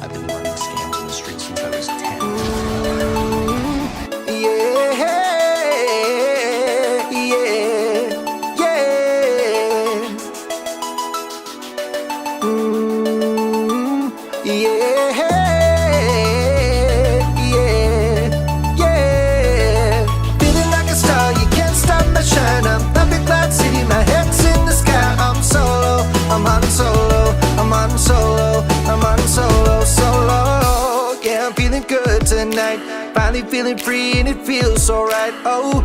I've been running scams on the streets since I was 10. Yeah, yeah, yeah. Yeah, yeah, yeah. Feeling like a star, you can't stop my shine. I'm up in Cloud City, my head's in the sky. I'm solo, I'm on solo, I'm on solo, I'm on solo, solo. Yeah, I'm feeling good tonight. Finally feeling free and it feels so right. Oh,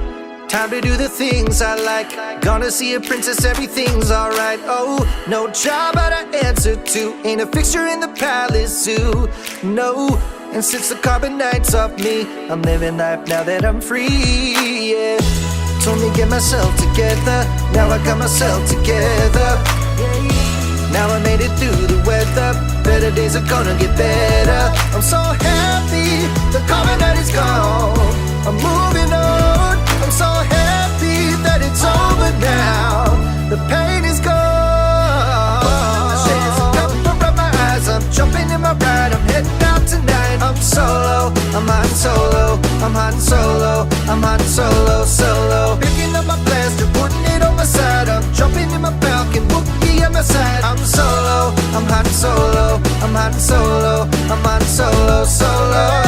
time to do the things I like. Gonna see a princess, everything's alright. Oh, no job but I answer to. Ain't a fixture in the palace zoo. No, and since the carbon night's off me, I'm living life now that I'm free, yeah. Told me get myself together, now I got myself together. Now I made it through the weather, better days are gonna get better. I'm so happy, the carbon night is gone. I'm moving on, I'm so happy that it's over now. The pain is gone. There's a cover of my eyes, I'm jumping in my ride, I'm heading out tonight. I'm solo, I'm on solo, I'm on solo, I'm on solo, solo. Picking up my blaster, putting it on my side, I'm jumping in my Falcon, Wookie at my side. I'm solo, I'm on solo, I'm on solo, I'm on solo, solo.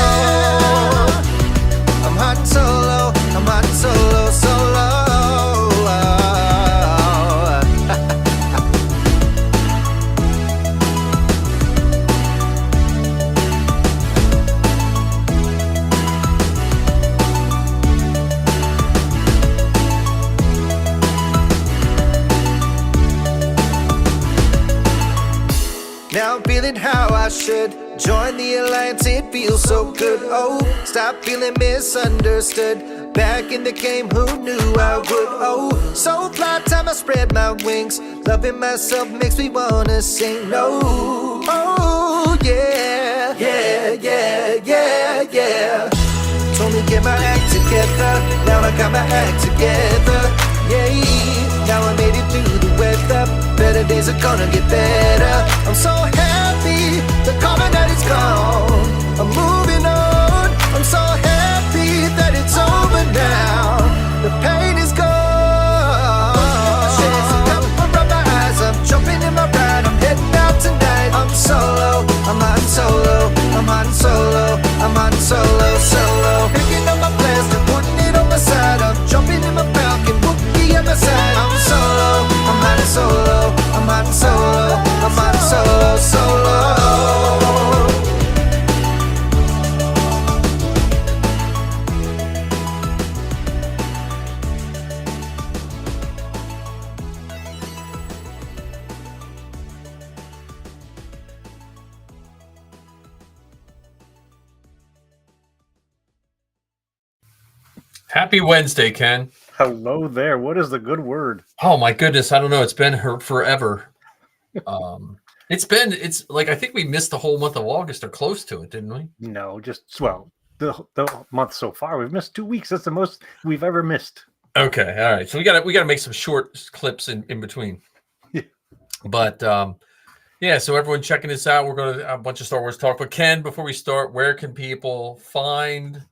I'm hot solo, I'm hot solo, solo. Now I'm feeling how I should join the alliance, it feels so good. Oh, stop feeling misunderstood. Back in the game, who knew I would? Oh, so fly time I spread my wings. Loving myself makes me wanna sing. No, oh yeah, yeah, yeah, yeah, yeah. Told me get my act together, now I got my act together. Yeah, now I made it through the weather. Better days are gonna get better. I'm so happy, the carbon night is gone. I'm moving on, I'm so happy that it's over now. The pain is gone. There's a cover of my eyes, I'm jumping in my ride, I'm heading out tonight. I'm solo, I'm on solo, I'm on solo, I'm on solo, solo. Picking up my blaster, putting it on my side, I'm jumping in my Falcon, Wookie at my side. I'm solo, I'm on solo, I'm on solo, I'm on solo, solo. Happy Wednesday, Ken. Hello there. What is the good word? Oh my goodness, I don't know. It's been forever. It's like I think we missed the whole month of August or close to it, didn't we? No, the month so far. We've missed 2 weeks. That's the most we've ever missed. Okay, all right. So we gotta make some short clips in between. Yeah. But yeah, so everyone checking this out, we're gonna have a bunch of Star Wars talk. But Ken, before we start, where can people find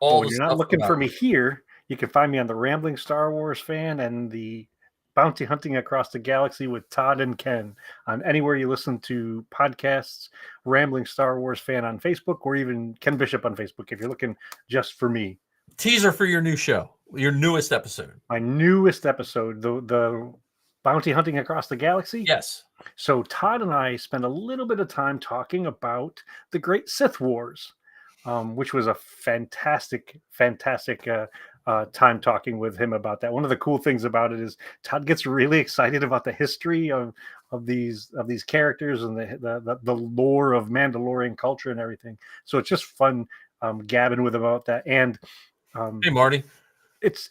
all the You're stuff not looking for about me here. You can find me on the Rambling Star Wars Fan and the Bounty Hunting Across the Galaxy with Todd and Ken on anywhere you listen to podcasts, Rambling Star Wars Fan on Facebook, or even Ken Bishop on Facebook if you're looking just for me. teaser for your new show, your newest episode? My newest episode, the Bounty Hunting Across the Galaxy. Yes. So Todd and I spent a little bit of time talking about the Great Sith Wars, which was a fantastic time talking with him about that. One of the cool things about it is Todd gets really excited about the history of these characters and the lore of Mandalorian culture and everything. So it's just fun gabbing with him about that. And Hey, Marty. It's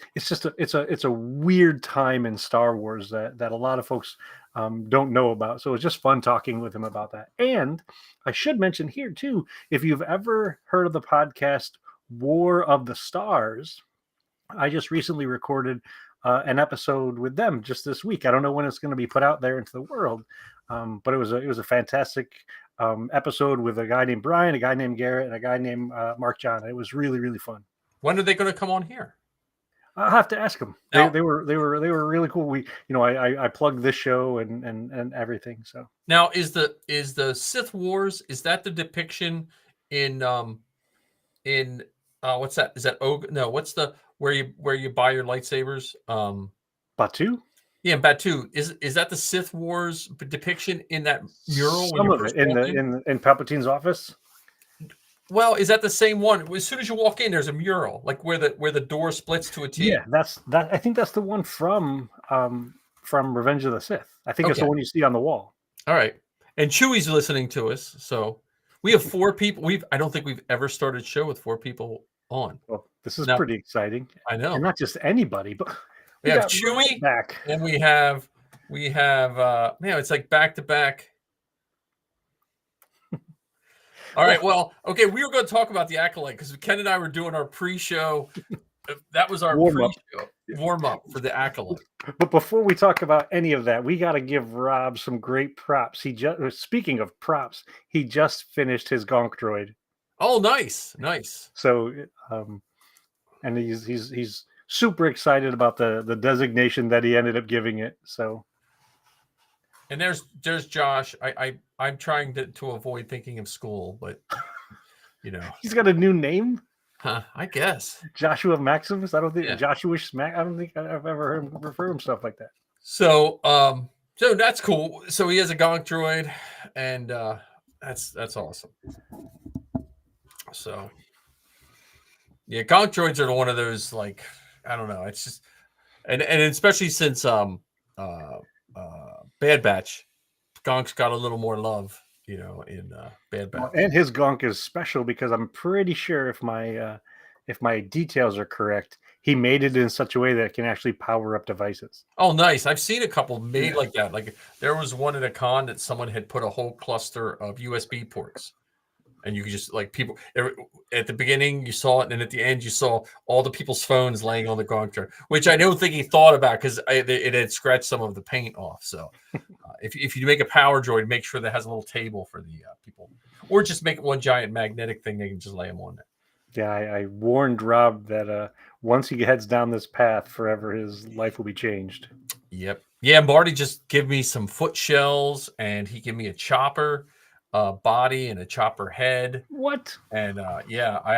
a weird time in Star Wars that a lot of folks don't know about. So it's just fun talking with him about that. And I should mention here too, if you've ever heard of the podcast War of the Stars, I just recently recorded an episode with them just this week. I don't know when it's going to be put out there into the world, but it was a fantastic episode with a guy named Brian, a guy named Garrett, and a guy named Mark John. It was really, really fun. When are they going to come on here? I'll have to ask them. Now- They were really cool. I plugged this show and everything. So Now, is the Sith Wars, is that the depiction in what's that? Is that no? What's the where you buy your lightsabers? Batu. Yeah, Batu. Is that the Sith Wars depiction in that mural? Some of it in Palpatine's office. Well, is that the same one? As soon as you walk in, there's a mural, like where the door splits to a T. Yeah, that. I think that's the one from Revenge of the Sith. I think it's the one you see on the wall. All right. And Chewie's listening to us, so we have 4 people. I don't think we've ever started a show with 4 people on. Well, this is pretty exciting. I know, and not just anybody, but we have Chewie back, and we have it's like back to back. All right. Well, okay. We were going to talk about the Acolyte because Ken and I were doing our pre-show. That was our warm up for the Acolyte. But before we talk about any of that, we got to give Rob some great props. Speaking of props, he just finished his Gonk droid. Oh, nice. So, and he's super excited about the designation that he ended up giving it. So. And there's Josh. I'm trying to avoid thinking of school, but he's got a new name. I guess Joshua Maximus. I don't think Joshua Smack. I don't think I've ever heard him refer to himself like that. So that's cool. So he has a Gonk droid, and that's awesome. So yeah, Gonk droids are one of those, like, I don't know. It's just and especially since Bad Batch, Gonk's got a little more love, in Bad Batch. And his Gonk is special because I'm pretty sure if my details are correct, he made it in such a way that it can actually power up devices. Oh, nice. I've seen a couple made like that. Like there was one at a con that someone had put a whole cluster of USB ports. And you could just, like, people at the beginning you saw it, and then at the end you saw all the people's phones laying on the Gonk droid, which I don't think he thought about because it had scratched some of the paint off. So if you make a power droid, make sure that has a little table for the people, or just make it one giant magnetic thing they can just lay them on there. Yeah, I warned Rob that once he heads down this path, forever his life will be changed. Yep. Yeah, Marty just gave me some foot shells, and he gave me a chopper body and a chopper head. What? And I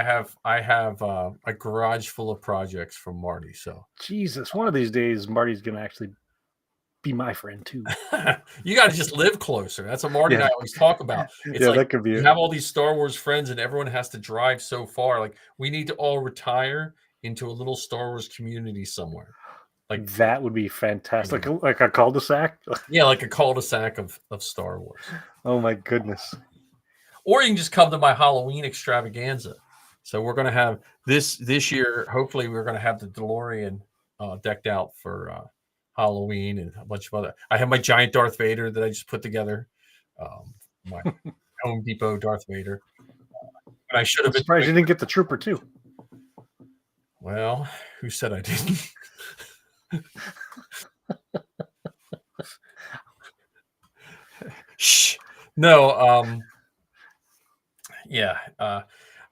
have a garage full of projects from Marty. So Jesus, one of these days Marty's gonna actually be my friend too. You got to just live closer. That's what Marty and I always talk about. It's like, that could be. You have all these Star Wars friends, and everyone has to drive so far. Like, we need to all retire into a little Star Wars community somewhere. Like, that would be fantastic. Like a cul-de-sac. Yeah, like a cul-de-sac of Star Wars. Oh my goodness. Or you can just come to my Halloween extravaganza. So we're going to have this year. Hopefully we're going to have the DeLorean decked out for Halloween, and a bunch of other. I have my giant Darth Vader that I just put together. My Home Depot Darth Vader. And I should have been surprised you didn't get the Trooper too. Well, who said I didn't? Shh. No,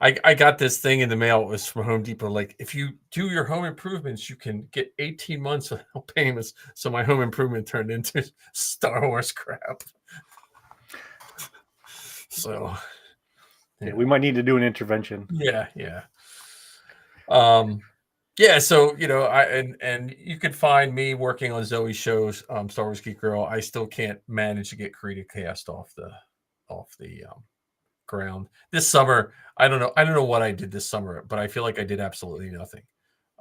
I got this thing in the mail. It was from Home Depot. Like, if you do your home improvements, you can get 18 months of payments. So my home improvement turned into Star Wars crap. So yeah, we might need to do an intervention. Yeah. So and you could find me working on Zoe's shows, Star Wars Geek Girl. I still can't manage to get Creative Cast off the ground this summer. I don't know what I did this summer, but I feel like I did absolutely nothing.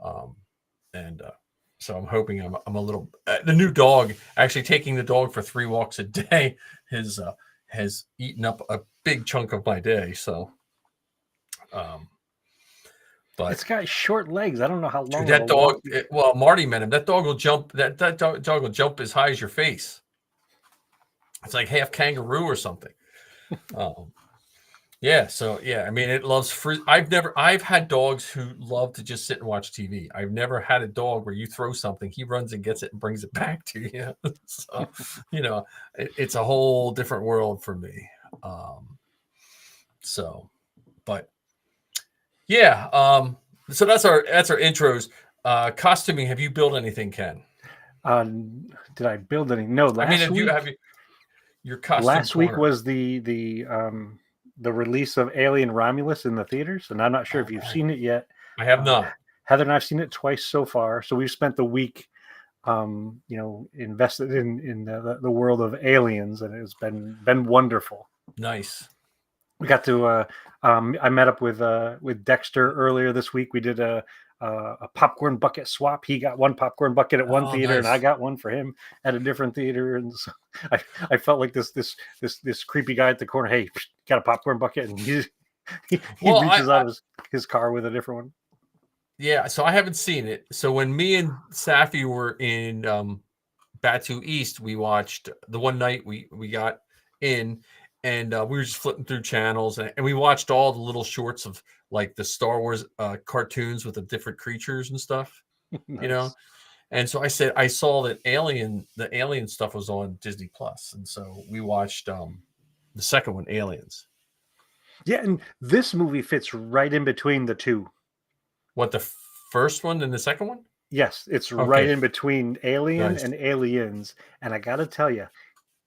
So I'm hoping I'm a little. The new dog, actually taking the dog for 3 walks a day, has eaten up a big chunk of my day. So, but it's got short legs. I don't know how long that dog. Well, Marty met him. That dog will jump. That dog will jump as high as your face. It's like half kangaroo or something. Yeah. So yeah, I mean, it loves free. I've had dogs who love to just sit and watch TV. I've never had a dog where you throw something, he runs and gets it and brings it back to you. So, it's a whole different world for me. So, but yeah, so that's our intros. Costuming. Have you built anything, Ken? Did I build any? No, I mean, last week. have you your costume Last week corner? was the release of Alien Romulus in the theaters, and I'm not sure if you've Okay. seen it yet. I have not. Heather and I've seen it twice so far, so we've spent the week, invested in the world of aliens, and it's been wonderful. Nice. We got to. I met up with Dexter earlier this week. We did a popcorn bucket swap. He got one popcorn bucket at one theater, nice. and I got one for him at a different theater. And so I felt like this creepy guy at the corner. Hey, got a popcorn bucket, and he reaches out of his car with a different one. Yeah, so I haven't seen it. So when me and Safi were in Batu East, we watched the one night we got in, and we were just flipping through channels, and we watched all the little shorts of like the Star Wars cartoons with the different creatures and stuff, Nice. And so I said I saw that the Alien stuff was on Disney Plus, and so we watched the second one, Aliens. Yeah, and this movie fits right in between the two. What, the first one and the second one? Yes, it's right in between Alien and Aliens, and I gotta tell you,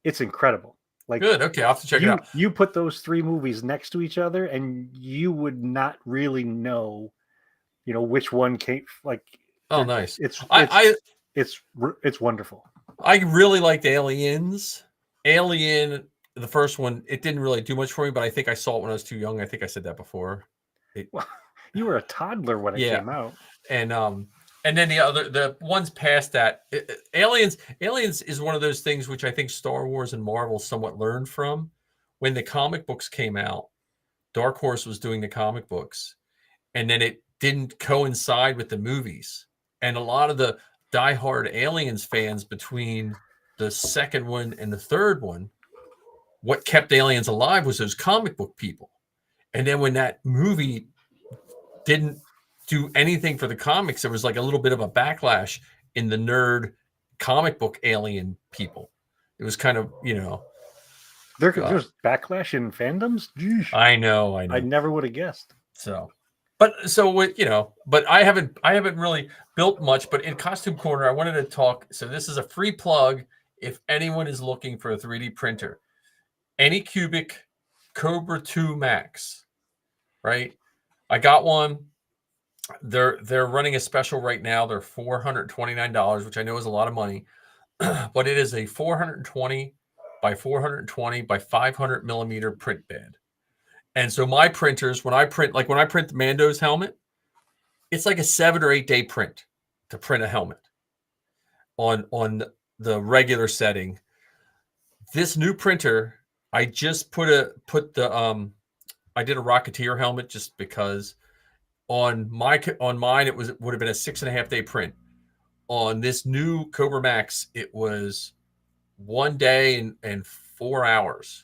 it's incredible. Like, good. Okay, I'll have to check it out. You put those three movies next to each other, and you would not really know, which one came. Like, oh, nice. It's wonderful. I really liked Aliens. Alien, the first one, it didn't really do much for me, but I think I saw it when I was too young. I think I said that before. You were a toddler when it came out. And then the ones past that, Aliens is one of those things which I think Star Wars and Marvel somewhat learned from. When the comic books came out, Dark Horse was doing the comic books, and then it didn't coincide with the movies. And a lot of the diehard Aliens fans between the second one and the third one, what kept Aliens alive was those comic book people. And then when that movie didn't do anything for the comics, there was like a little bit of a backlash in the nerd comic book alien people. It was kind of, there's backlash in fandoms. Jeez. I know. I never would have guessed. But I haven't really built much. But in Costume Corner, I wanted to talk. So this is a free plug. If anyone is looking for a 3D printer, Anycubic Cobra 2 Max, right? I got one. They're running a special right now. They're $429, which I know is a lot of money, but it is a 420 by 420 by 500 millimeter print bed. And so my printers, when I print the Mando's helmet, it's like a 7 or 8 day print to print a helmet on the regular setting. This new printer, I just I did a Rocketeer helmet just because. On mine, it would have been a 6.5 day print. On this new Cobra Max, it was 1 day and 4 hours.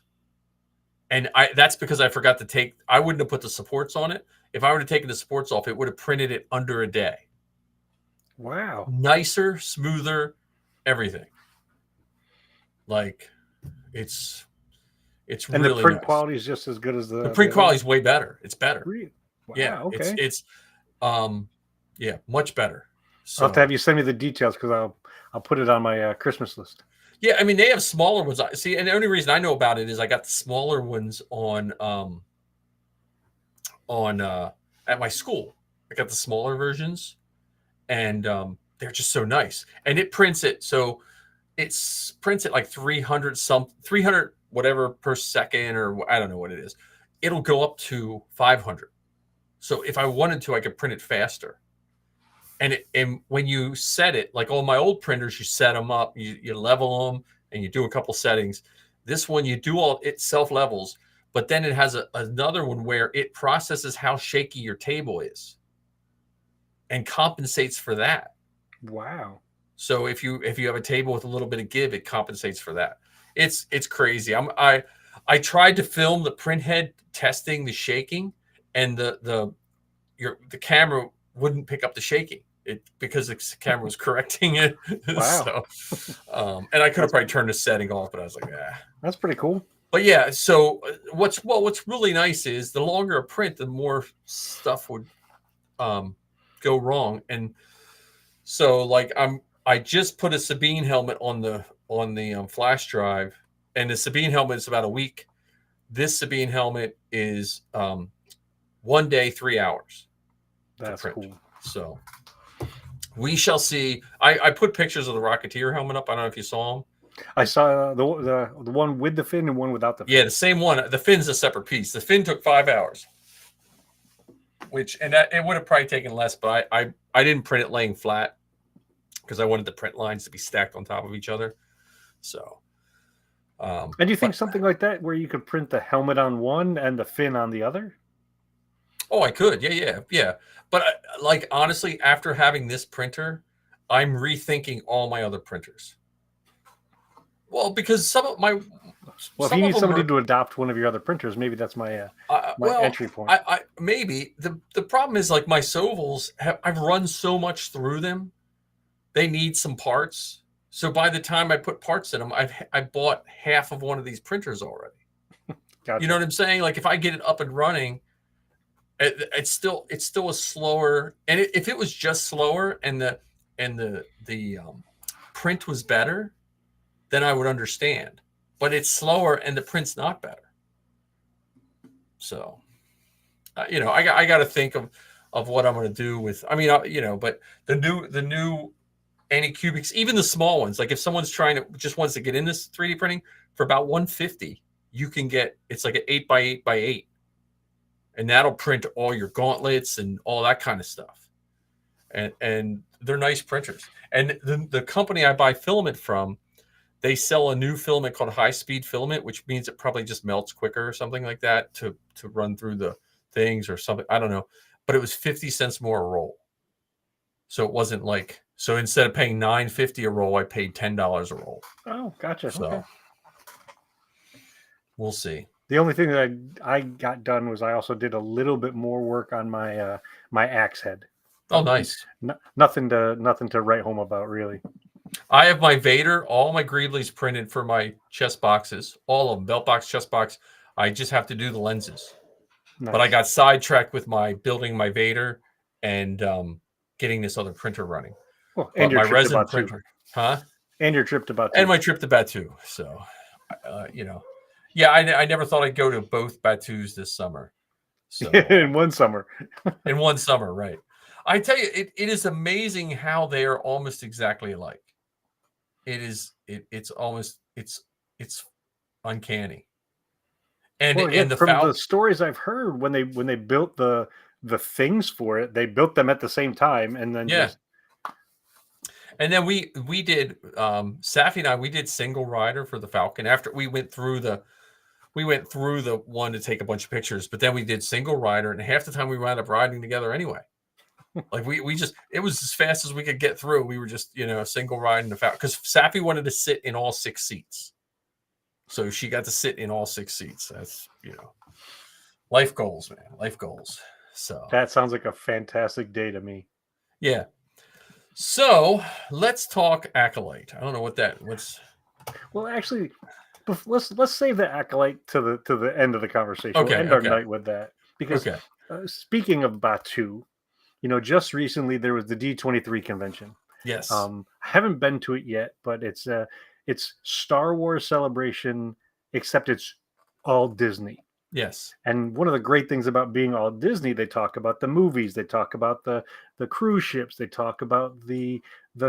And that's because I forgot to I wouldn't have put the supports on it. If I would have taken the supports off, it would have printed it under a day. Wow. Nicer, smoother, everything. Like, it's and really the print nice. quality is just as good as the print quality is way better. It's better. Really? Wow, yeah. Okay. It's much better. So, I'll have to have you send me the details because I'll put it on my Christmas list. Yeah, I mean they have smaller ones. See, and the only reason I know about it is I got the smaller ones on at my school. I got the smaller versions, and they're just so nice. And it prints it so prints it like 300 whatever per second, or I don't know what it is. It'll go up to 500. So if I wanted to, I could print it faster. And when you set it, like all my old printers, you set them up, you level them, and you do a couple settings. This one, you do it self levels, but then it has another one where it processes how shaky your table is and compensates for that. Wow. So if you have a table with a little bit of give, it compensates for that. It's crazy. I tried to film the print head testing the shaking, and the camera wouldn't pick up the shaking because the camera was correcting it. Wow. So, and I could have probably turned the setting off, but I was like, That's pretty cool. But yeah, so what's really nice is the longer a print, the more stuff would go wrong. And so like I just put a Sabine helmet on the flash drive, and the Sabine helmet is about a week. This Sabine helmet is 1 day, 3 hours to That's print. cool. So we shall see. I put pictures of the Rocketeer helmet up. I don't know if you saw them. I saw the one with the fin and one without the fin. Yeah, the same one. The fin's a separate piece. The fin took 5 hours, that it would have probably taken less, but I didn't print it laying flat because I wanted the print lines to be stacked on top of each other. So, and do you think something like that, where you could print the helmet on one and the fin on the other? Oh, I could. Yeah. But like honestly, after having this printer, I'm rethinking all my other printers. Well, because some of my if you need somebody to adopt one of your other printers, maybe that's my entry point. I maybe the problem is like my Sovals I've run so much through them, they need some parts. So by the time I put parts in them, I bought half of one of these printers already. Gotcha. You know what I'm saying? Like if I get it up and running, it's still a slower. And if it was just slower and the print was better, then I would understand. But it's slower and the print's not better. So, I got to think of what I'm going to do with. I mean, but the new Anycubics, even the small ones. Like if someone's just wants to get in this 3D printing for about $150, you can get. It's like an 8x8x8, and that'll print all your gauntlets and all that kind of stuff. And they're nice printers. And the company I buy filament from, they sell a new filament called high-speed filament, which means it probably just melts quicker or something like that to run through the things or something. I don't know. But it was 50 cents more a roll. So it wasn't like, so instead of paying $9.50 a roll, I paid $10 a roll. Oh, gotcha. So okay. We'll see. The only thing that I got done was I also did a little bit more work on my my axe head. Oh, nice. Nothing to write home about, really. I have my Vader, all my Greeblies printed for my chest boxes, all of them, belt box, chest box. I just have to do the lenses. Nice. But I got sidetracked with building my Vader and getting this other printer running. Well, and your my resin printer, huh? And your trip to Batu. And my trip to Batu. So, yeah, I never thought I'd go to both Batus this summer. So in one summer. In one summer, right? I tell you, it is amazing how they are almost exactly alike. It's almost uncanny. And the stories I've heard, when they built the things for it, they built them at the same time, and then And then we did Safi and I, we did single rider for the Falcon after we went through the one to take a bunch of pictures, but then we did single rider, and half the time we wound up riding together anyway. Like we just, it was as fast as we could get through. We were just, single riding the Falcon because Safi wanted to sit in all 6 seats. So she got to sit in all 6 seats. That's, life goals, man. Life goals. So that sounds like a fantastic day to me. Yeah. So let's talk Acolyte. I don't know what's. Well, actually, let's save the Acolyte to the end of the conversation. Okay. We'll end our night with that, because speaking of Batu, just recently there was the D23 convention. Yes. I haven't been to it yet, but it's Star Wars Celebration, except it's all Disney. Yes. And one of the great things about being all Disney, they talk about the movies, they talk about the cruise ships, they talk about the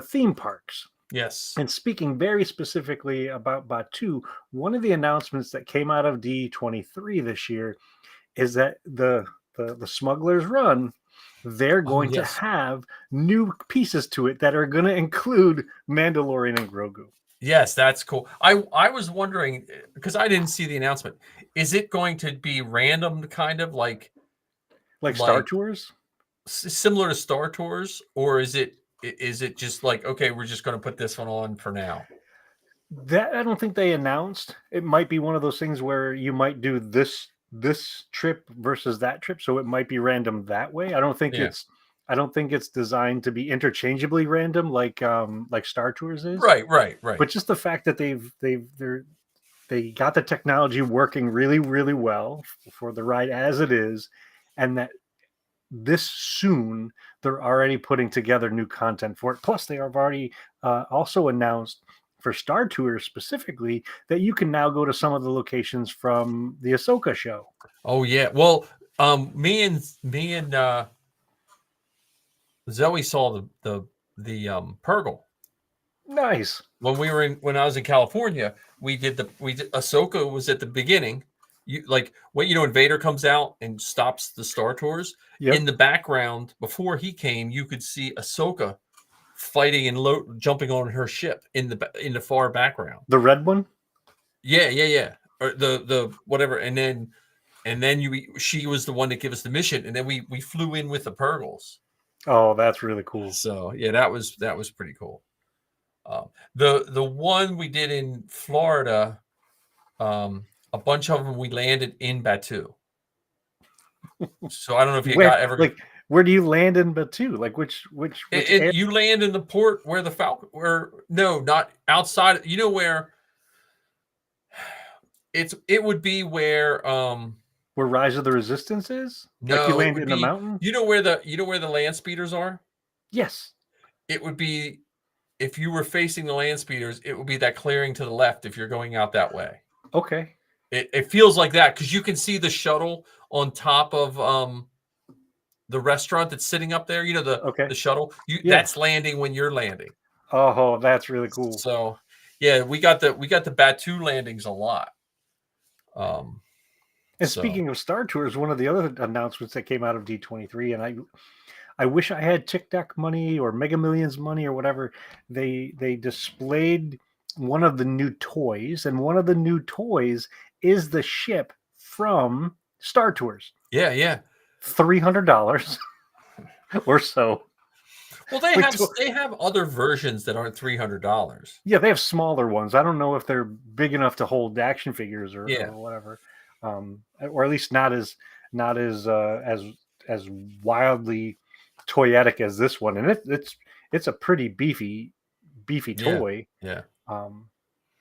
theme parks. Yes. And speaking very specifically about Batu, one of the announcements that came out of D23 this year is that the Smuggler's Run, they're going to have new pieces to it that are going to include Mandalorian and Grogu. Yes, that's cool. I was wondering, because I didn't see the announcement. Is it going to be random, kind of like Star Tours? Similar to Star Tours, or is it just like, okay, we're just going to put this one on for now? That I don't think they announced. It might be one of those things where you might do this trip versus that trip, so it might be random that way. I don't think it's designed to be interchangeably random like Star Tours is. Right. But just the fact that they got the technology working really, really well for the ride as it is, and that this soon they're already putting together new content for it. Plus, they have already also announced for Star Tours specifically that you can now go to some of the locations from the Ahsoka show. Oh yeah. Well, me and Zoe saw the Purgle Nice. when I was in California. We did Ahsoka was at the beginning. When Vader comes out and stops the Star Tours, Yep. in the background before he came, you could see Ahsoka fighting and jumping on her ship in the far background. The red one? Yeah. Or the whatever, and then she was the one that gave us the mission, and then we flew in with the Purgles. Oh, that's really cool. So yeah, that was pretty cool. The one we did in Florida, a bunch of them we landed in Batu. So I don't know if you where do you land in Batu? Like which you land in the port where the Falcon, not outside. You know where it would be where Rise of the Resistance is? No, like you land in the mountain? You know where the land speeders are? Yes. It would be, if you were facing the land speeders, it would be that clearing to the left if you're going out that way. Okay. It feels like that because you can see the shuttle on top of the restaurant that's sitting up there. You know the shuttle. That's landing when you're landing. Oh, that's really cool. So yeah, we got the Batu landings a lot. And speaking of Star Tours, one of the other announcements that came out of D23, and I wish I had Tic Tac money or Mega Millions money or whatever. They displayed one of the new toys, and one of the new toys is the ship from Star Tours. Yeah. $300 or so. Well, they have other versions that aren't $300. Yeah, they have smaller ones. I don't know if they're big enough to hold action figures or whatever, or at least not as wildly toyetic as this one. And it's a pretty beefy toy. Yeah.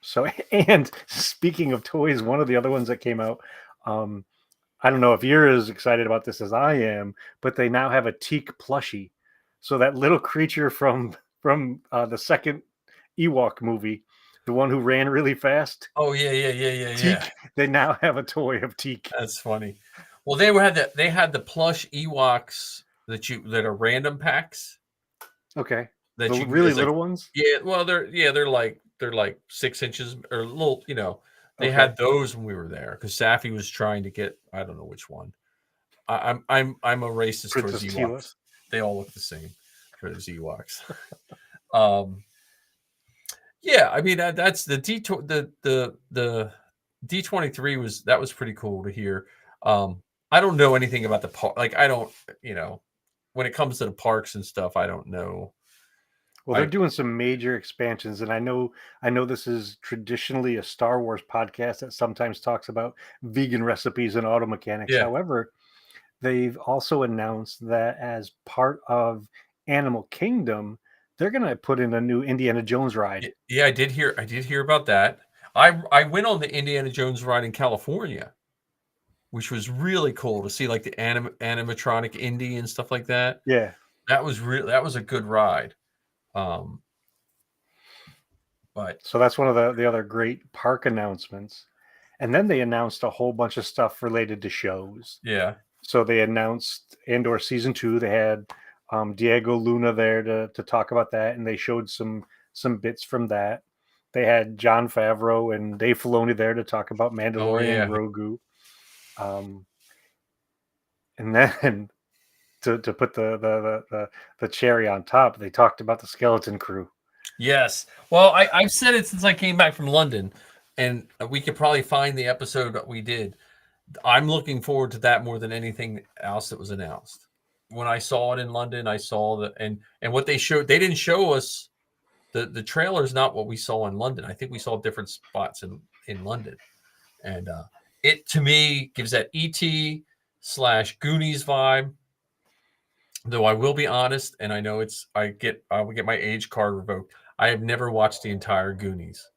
So, and speaking of toys, one of the other ones that came out, I don't know if you're as excited about this as I am, but they now have a teak plushie. So that little creature from the second Ewok movie, the one who ran really fast. Oh yeah. Teak, they now have a toy of Teak. That's funny. Well, they had the plush Ewoks that are random packs. Okay. That the really little ones? Yeah, well they're like 6 inches or a little, They had those when we were there because Safi was trying to get, I don't know which one. I'm a racist Princess towards Ewoks. Tila. They all look the same for those Ewoks. Yeah, I mean that's the D23 was pretty cool to hear. I don't know anything about the park. Like I don't, when it comes to the parks and stuff, I don't know. Well, they're doing some major expansions, and I know this is traditionally a Star Wars podcast that sometimes talks about vegan recipes and auto mechanics. Yeah. However, they've also announced that as part of Animal Kingdom, they're going to put in a new Indiana Jones ride. Yeah, I did hear about that. I went on the Indiana Jones ride in California, which was really cool to see, like the animatronic Indy and stuff like that. Yeah, that was a good ride. But so that's one of the other great park announcements. And then they announced a whole bunch of stuff related to shows. Yeah. So they announced Andor season 2. They had Diego Luna there to talk about that, and they showed some bits from that. They had Jon Favreau and Dave Filoni there to talk about Mandalorian and Grogu. And then to put the cherry on top, they talked about the Skeleton Crew. Yes. Well, I've said it since I came back from London, and we could probably find the episode that we did. I'm looking forward to that more than anything else that was announced. When I saw it in London, I saw that, and what they showed, they didn't show us the trailer is not what we saw in London. I think we saw different spots in London, and it to me gives that ET/Goonies vibe. Though I will be honest, and I know I will get my age card revoked. I have never watched the entire Goonies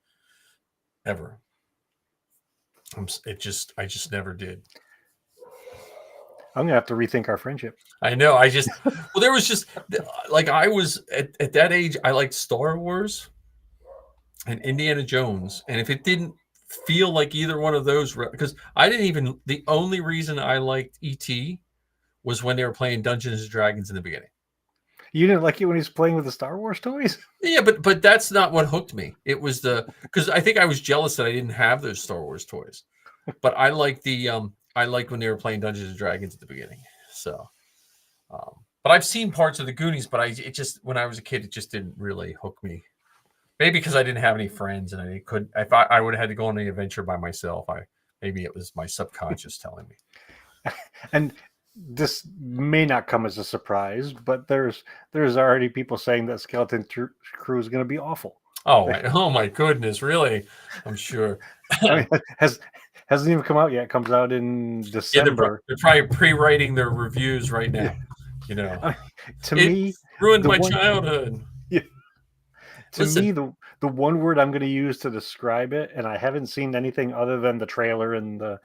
ever. I just never did. I'm gonna have to rethink our friendship. I know. Well, there was just like I was at that age. I liked Star Wars and Indiana Jones, and if it didn't feel like either one of those, because I didn't even. The only reason I liked ET was when they were playing Dungeons and Dragons in the beginning. You didn't like it when he's playing with the Star Wars toys? Yeah, but that's not what hooked me. It was because I think I was jealous that I didn't have those Star Wars toys. But I like I like when they were playing Dungeons and Dragons at the beginning. So, but I've seen parts of the Goonies, but it just when I was a kid, it just didn't really hook me. Maybe because I didn't have any friends and I could. If I would have had to go on an adventure by myself, maybe it was my subconscious telling me. And this may not come as a surprise, but there's already people saying that Skeleton Crew is going to be awful. Oh my goodness, really? I'm sure. I mean, hasn't even come out yet. It comes out in December. They're probably pre-writing their reviews right now. You know, to me, ruined my childhood. Yeah. To me, the one word I'm going to use to describe it, and I haven't seen anything other than the trailer and the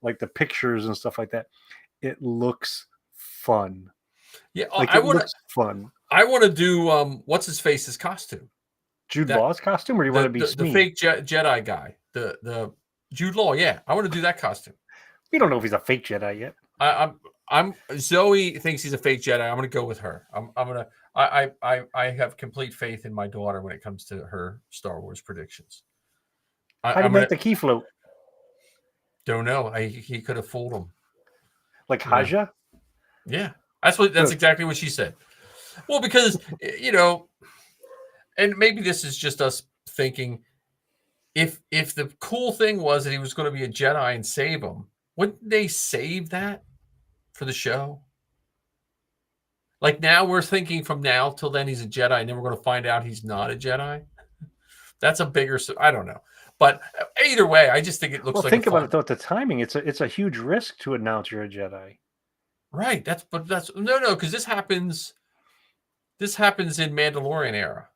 like the pictures and stuff like that. It looks fun. Yeah, like it looks fun. I want to do what's his face's costume. Jude Law's costume, or do you want to be the fake Jedi guy? The Jude Law, yeah. I want to do that costume. We don't know if he's a fake Jedi yet. I'm Zoe thinks he's a fake Jedi. I'm gonna go with her. I have complete faith in my daughter when it comes to her Star Wars predictions. How do you make the key float? Don't know. He could have fooled him. Like Haja? Yeah. That's exactly what she said. Well, because and maybe this is just us thinking if the cool thing was that he was going to be a Jedi and save him, wouldn't they save that for the show? Like now we're thinking from now till then he's a Jedi, and then we're going to find out he's not a Jedi. That's a bigger. I don't know, but either way, I just think it looks like. Think about it though. At the timing, it's a huge risk to announce you're a Jedi. Right. That's no, because this happens. This happens in Mandalorian era.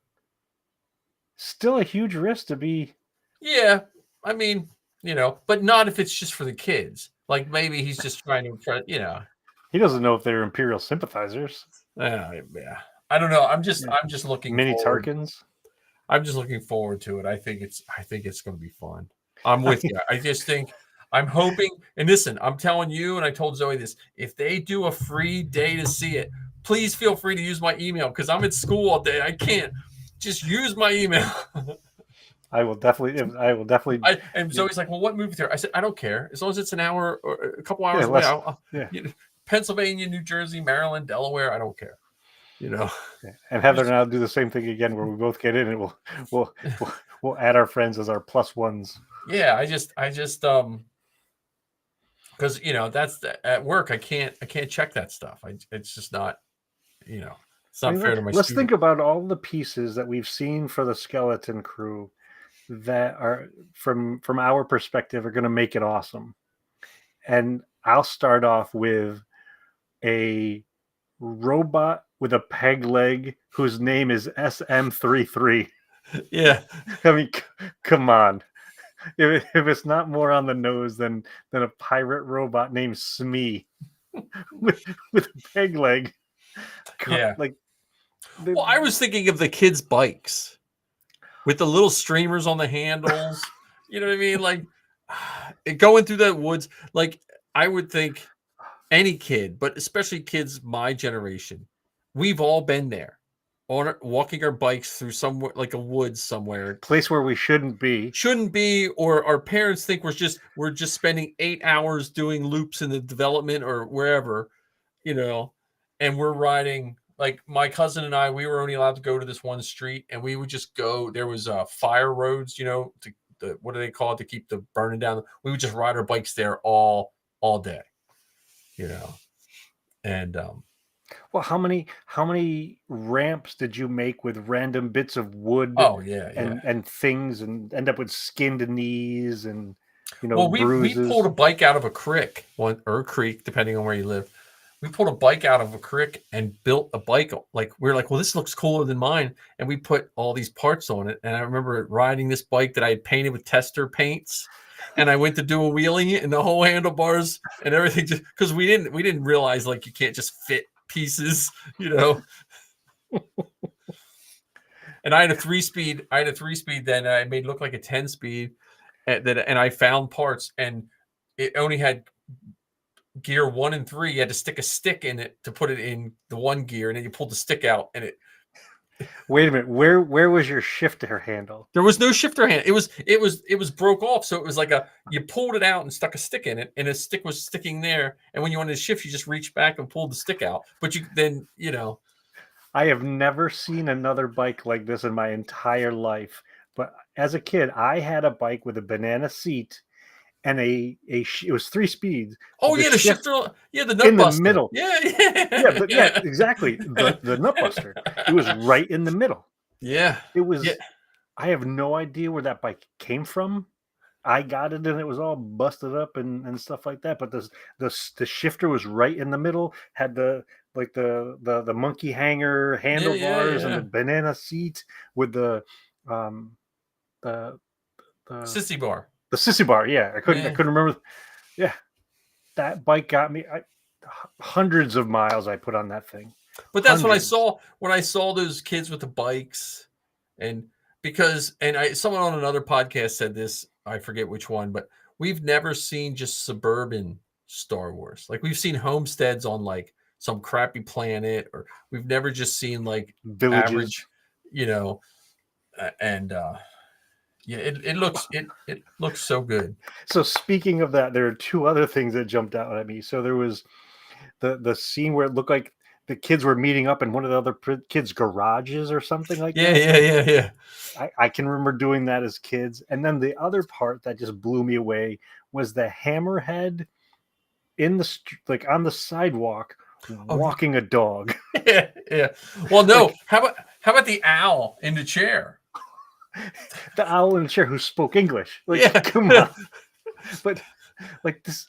Still a huge risk to be. Yeah, I mean, but not if it's just for the kids. Like maybe he's just trying to impress. He doesn't know if they're Imperial sympathizers. Yeah, I don't know. I'm just looking mini Tarkins. I'm just looking forward to it. I think it's going to be fun. I'm with you. I just think I'm hoping. And listen, I'm telling you, and I told Zoe this: if they do a free day to see it, please feel free to use my email because I'm at school all day. I can't just use my email. I will definitely. And Zoe's like, "Well, what movie theater?" I said, "I don't care as long as it's an hour or a couple hours away." Pennsylvania, New Jersey, Maryland, Delaware. I don't care. And Heather and I'll do the same thing again, where we both get in, and we'll add our friends as our plus ones. Yeah, I just because that's at work. I can't check that stuff. It's just not, it's not fair to my. Let's think about all the pieces that we've seen for the Skeleton Crew that are from our perspective are going to make it awesome. And I'll start off with a robot with a peg leg whose name is SM33. Yeah, I mean, come on. If it's not more on the nose than a pirate robot named Smee with a peg leg. Yeah. Well, I was thinking of the kids' bikes with the little streamers on the handles. You know what I mean? Like going through the woods. Like I would think any kid, but especially kids my generation, we've all been there. Walking our bikes through somewhere like a woods somewhere, place where we shouldn't be, or our parents think we're just spending 8 hours doing loops in the development or wherever, and we're riding. Like my cousin and I, we were only allowed to go to this one street, and we would just go. There was fire roads, what do they call it to keep the burning down? We would just ride our bikes there all day, and well, how many ramps did you make with random bits of wood? Oh yeah, and things, and end up with skinned knees and Well, we bruises. pulled a bike out of a creek, or a creek, depending on where you live. we pulled a bike out of a creek and built a bike. Like we were like, well, this looks cooler than mine, and we put all these parts on it. And I remember riding this bike that I had painted with tester paints, and I went to do a wheelie, and the whole handlebars and everything, just because we didn't realize like you can't just fit pieces, you know. And I had a 3-speed. I had a 3-speed. Then I made it look like a 10-speed, and I found parts, and it only had gear 1 and 3. You had to stick a stick in it to put it in the 1 gear, and then you pulled the stick out, and it. Wait a minute. Where was your shifter handle? There was no shifter hand. It was broke off, so it was like you pulled it out and stuck a stick in it, and a stick was sticking there. And when you wanted to shift, you just reached back and pulled the stick out. But I have never seen another bike like this in my entire life. But as a kid, I had a bike with a banana seat and it was 3 speeds. Oh yeah, the shifter. Yeah, the nut in buster. The middle. Yeah, Exactly. The nut buster. It was right in the middle. Yeah, it was. Yeah. I have no idea where that bike came from. I got it and it was all busted up and stuff like that. But the shifter was right in the middle. Had the monkey hanger handlebars and the banana seat with the sissy bar. The sissy bar. Yeah, I couldn't remember. Yeah, that bike got me hundreds of miles I put on that thing. But that's what I saw when I saw those kids with the bikes, and someone on another podcast said this. I forget which one, but we've never seen just suburban Star Wars. Like we've seen homesteads on like some crappy planet, or we've never just seen like villages, average, it looks so good. So speaking of that, there are 2 other things that jumped out at me. So there was the scene where it looked like the kids were meeting up in one of the other kids' garages or something like that. Yeah. I can remember doing that as kids. And then the other part that just blew me away was the hammerhead in the like on the sidewalk walking a dog. Yeah. Well, no. How about the owl in the chair? The owl in the chair who spoke English. Like, come on. But like this,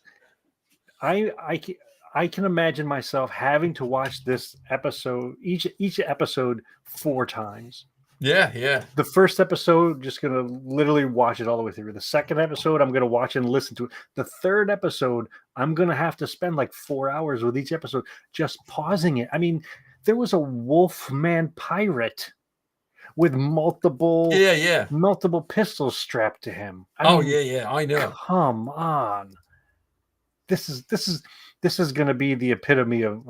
I can imagine myself having to watch this episode, each episode 4 times. Yeah. The first episode, just gonna literally watch it all the way through. The second episode, I'm gonna watch and listen to it. The third episode, I'm gonna have to spend like 4 hours with each episode just pausing it. I mean, there was a Wolfman pirate with multiple pistols strapped to him. I mean, I know. Come on. This is going to be the epitome of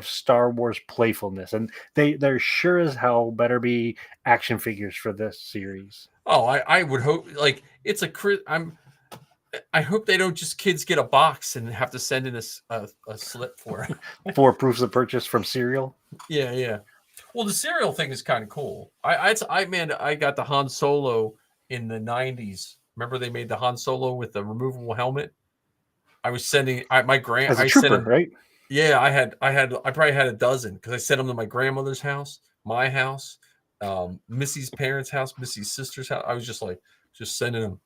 Star Wars playfulness, and they're sure as hell better be action figures for this series. Oh, I would hope like it's I hope they don't just kids get a box and have to send in a slip for it. 4 proofs of purchase from cereal. Yeah. Well, the cereal thing is kind of cool. I got the Han Solo in the 90s. Remember they made the Han Solo with the removable helmet? I was sending my grand as a trooper, right? Yeah, I probably had a dozen because I sent them to my grandmother's house, my house, Missy's parents' house, Missy's sister's house. I was just sending them.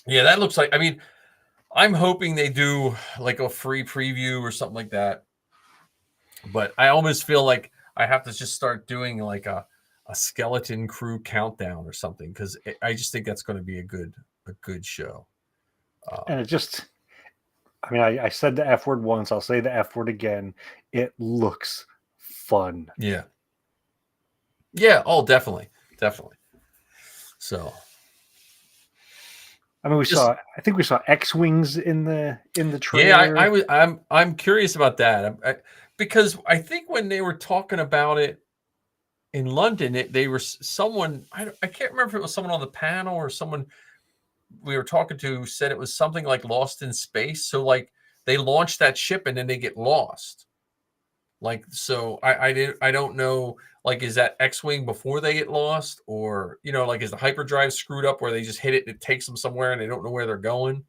Yeah, that looks like. I mean, I'm hoping they do like a free preview or something like that. But I almost feel like I have to just start doing like a skeleton crew countdown or something because I just think that's going to be a good show. And it just, I mean, I said the F word once. I'll say the F word again. It looks fun. Yeah. Oh, definitely. So. I mean, I think we saw X-wings in the trailer. Yeah, I'm curious about that because I think when they were talking about it in London, they were someone I can't remember if it was someone on the panel or someone we were talking to said it was something like Lost in Space. So like they launch that ship and then they get lost. Like, so I don't know, like, is that X-Wing before they get lost or, like, is the hyperdrive screwed up where they just hit it and it takes them somewhere and they don't know where they're going?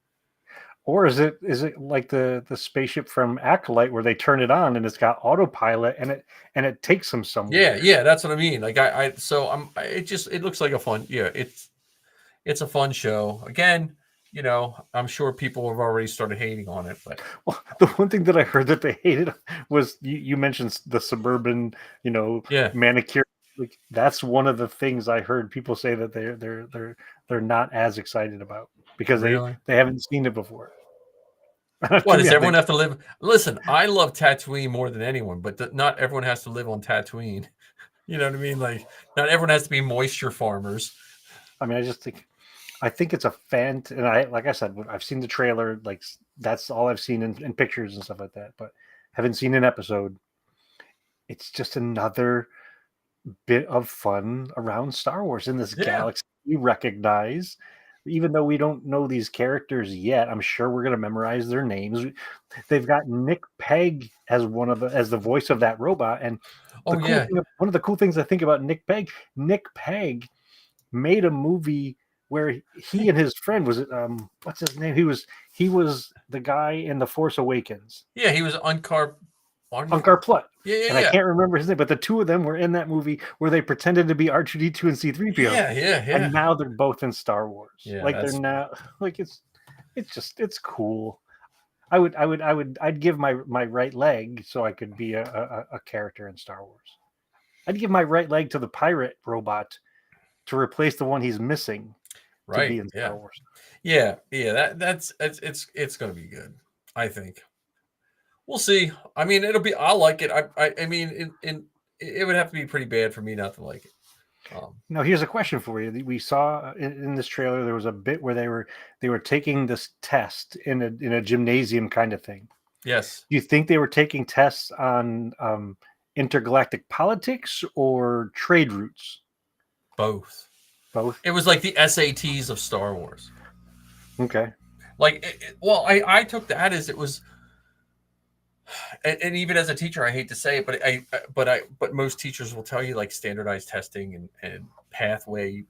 Or is it like the spaceship from Acolyte where they turn it on and it's got autopilot and it takes them somewhere? Yeah. That's what I mean. Like it looks like a fun, it's a fun show. Again, you know, I'm sure people have already started hating on it, but Well, the one thing that I heard that they hated was you mentioned the suburban, yeah, manicure. Like that's one of the things I heard people say that they're not as excited about because really. they haven't seen it before. What To me, does I everyone think have to live? Listen, I love Tatooine more than anyone, but not everyone has to live on Tatooine. You know what I mean? Like, not everyone has to be moisture farmers. I just think it's a fan, and I like I said, I've seen the trailer. Like that's all I've seen in pictures and stuff like that, but haven't seen an episode. It's just another bit of fun around Star Wars in this Yeah. galaxy we recognize. Even though we don't know these characters yet, I'm sure we're going to memorize their names. They've got Nick Pegg as as the voice of that robot, and Oh yeah. one of the cool things I think about Nick Pegg made a movie where he and his friend was what's his name? He was the guy in The Force Awakens. Yeah, he was Unkar Plutt. Yeah, yeah, And I yeah. can't remember his name, but the two of them were in that movie where they pretended to be R2D2 and C3PO. Yeah, yeah, yeah. And now they're both in Star Wars. Yeah, Like they're now like it's cool. I'd give my right leg so I could be a character in Star Wars. I'd give my right leg to the pirate robot to replace the one he's missing to be in yeah. Star Wars. Yeah, yeah. It's going to be good. I think. We'll see. I mean, I'll like it. I mean, it would have to be pretty bad for me not to like it. Now, here's a question for you. We saw in this trailer there was a bit where they were taking this test in a gymnasium kind of thing. Yes. Do you think they were taking tests on intergalactic politics or trade routes? Both. Both. It was like the SATs of Star Wars. Okay. Like, I took that as it was. And even as a teacher, I hate to say it, but most teachers will tell you like standardized testing and pathway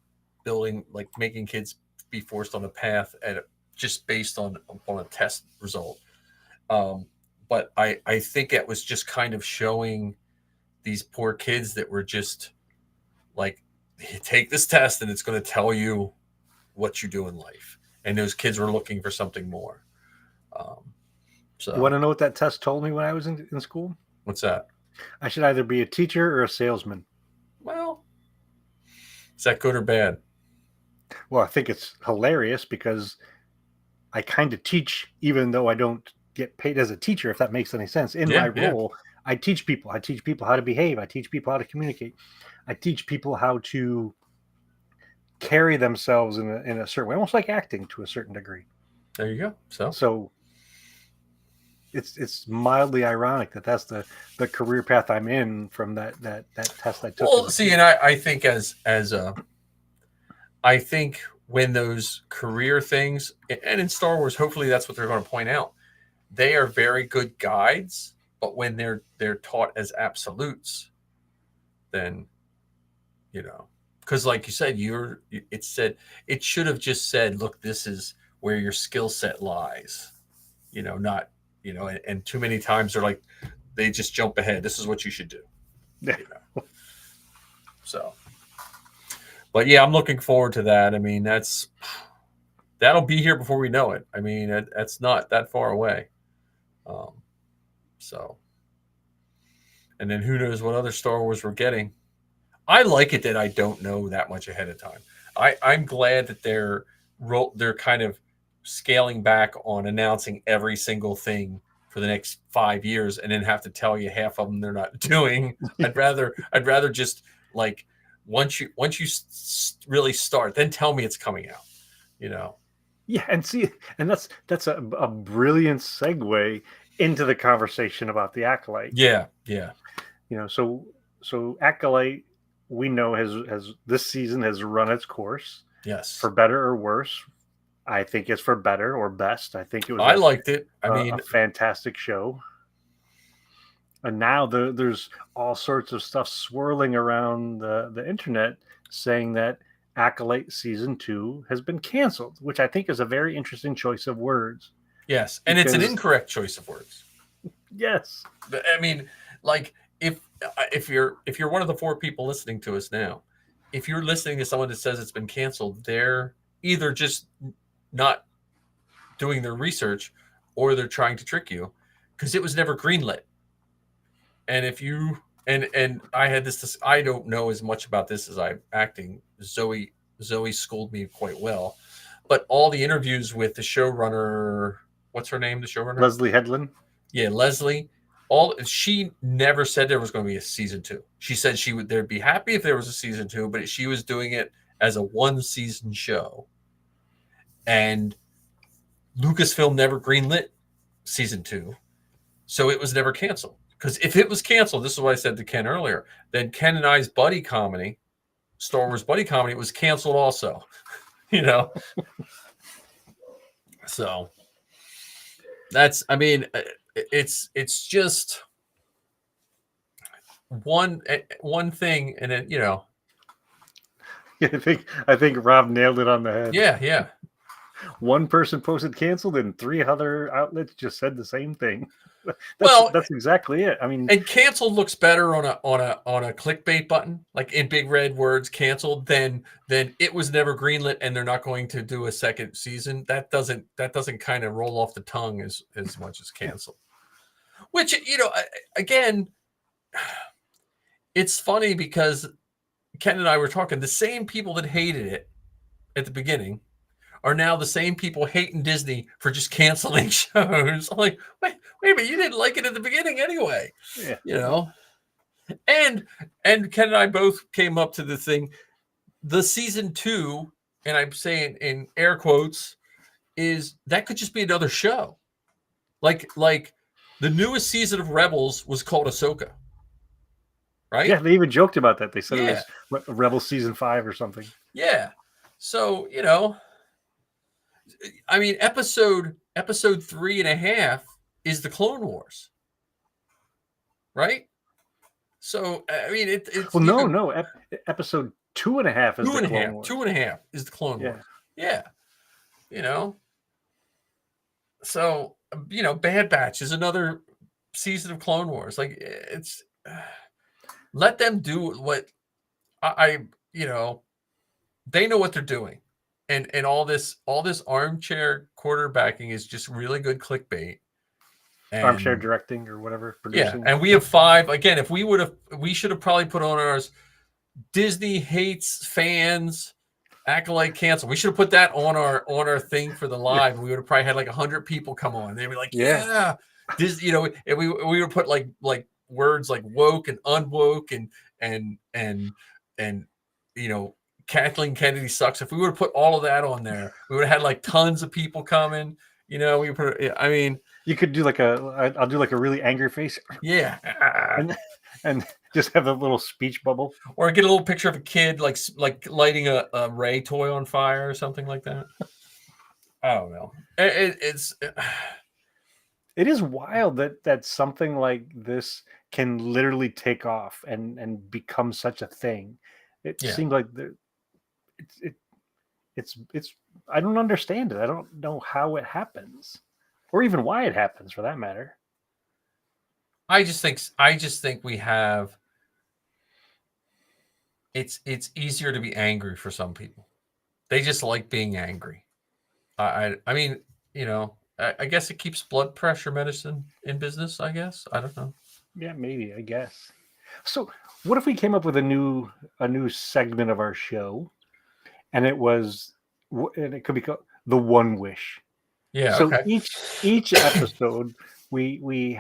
building, like making kids be forced on a path just based on a test result. But I think it was just kind of showing these poor kids that were just like, take this test and it's going to tell you what you do in life. And those kids were looking for something more. So You want to know what that test told me when I was in school? What's that? I should either be a teacher or a salesman. Well, is that good or bad? Well, I think it's hilarious because I kind of teach, even though I don't get paid as a teacher, if that makes any sense. In my role, I teach people. I teach people how to behave. I teach people how to communicate. I teach people how to carry themselves in a certain way, almost like acting to a certain degree. There you go. So it's mildly ironic that that's the career path I'm in from that test I took. Well, see, and I think I think when those career things, and in Star Wars, hopefully that's what they're going to point out. They are very good guides, but when they're taught as absolutes, then because like you said, it should have just said, look, this is where your skill set lies, not. And too many times they just jump ahead. This is what you should do. Yeah. So, but yeah, I'm looking forward to that. I mean, that'll be here before we know it. I mean, that's not that far away. So, and then who knows what other Star Wars we're getting. I like it that I don't know that much ahead of time. I'm glad that they're kind of scaling back on announcing every single thing for the next 5 years and then have to tell you half of them they're not doing. I'd rather just like once you really start, then tell me it's coming out, Yeah, and that's a brilliant segue into the conversation about the Acolyte. Yeah. So Acolyte, we know has this season has run its course. Yes. For better or worse. I think it's for better or best. I think it was. I liked it. A fantastic show. And now there's all sorts of stuff swirling around the internet saying that Acolyte Season 2 has been canceled, which I think is a very interesting choice of words. Yes, and it's an incorrect choice of words. Yes. I mean, like if you're one of the 4 people listening to us now, if you're listening to someone that says it's been canceled, they're either just not doing their research or they're trying to trick you, because it was never greenlit. And if you and I had this, I don't know as much about this as I'm acting. Zoe schooled me quite well, but all the interviews with the showrunner, what's her name? The showrunner, Leslie Headland. Yeah, Leslie. She never said there was going to be a season 2. She said they'd be happy if there was a season 2, but she was doing it as a 1-season show. And Lucasfilm never greenlit season 2, so it was never canceled. Because if it was canceled, this is what I said to Ken earlier, then Ken and I's buddy comedy, Star Wars buddy comedy, was canceled also. So that's, I mean, it's just one thing, and then I think Rob nailed it on the head. yeah. One person posted canceled, and 3 other outlets just said the same thing. That's exactly it. I mean, and canceled looks better on a clickbait button, like in big red words, canceled, than it was never greenlit and they're not going to do a second season. That doesn't kind of roll off the tongue as much as canceled. Which, again, it's funny because Ken and I were talking, the same people that hated it at the beginning are now the same people hating Disney for just canceling shows. I'm like, wait, but you didn't like it at the beginning anyway. Yeah. And Ken and I both came up to the thing, the season 2, and I'm saying in air quotes, is that could just be another show. Like the newest season of Rebels was called Ahsoka. Right? Yeah, they even joked about that. They said it was Rebel season 5 or something. Yeah. So, I mean, episode 3.5 is the Clone Wars, right? So, I mean, it's episode 2.5 is the Clone Wars. 2.5 is the Clone Wars. Yeah. So, Bad Batch is another season of Clone Wars. Like, it's let them do what they know what they're doing. And all this armchair quarterbacking is just really good clickbait. And, armchair directing or whatever. Producing. Yeah, and we have 5. Again, if we should have probably put on ours, Disney hates fans, acolyte cancel. We should have put that on our thing for the live. Yeah. We would have probably had like 100 people come on. They'd be like, yeah. Disney, and we would put like words like woke and unwoke and Kathleen Kennedy sucks. If we would have put all of that on there, we would have had like tons of people coming. We put. I mean, you could do I'll do like a really angry face. Yeah, and just have a little speech bubble, or get a little picture of a kid like lighting a Ray toy on fire or something like that. I don't know. It is wild that something like this can literally take off and become such a thing. It seems like it's I don't understand it. I don't know how it happens, or even why it happens, for that matter. I just think we have. It's easier to be angry for some people. They just like being angry. I mean, I guess it keeps blood pressure medicine in business. I guess, I don't know. Yeah, maybe, I guess. So, what if we came up with a new segment of our show, and it could be called the One Wish. Yeah. So okay. each episode we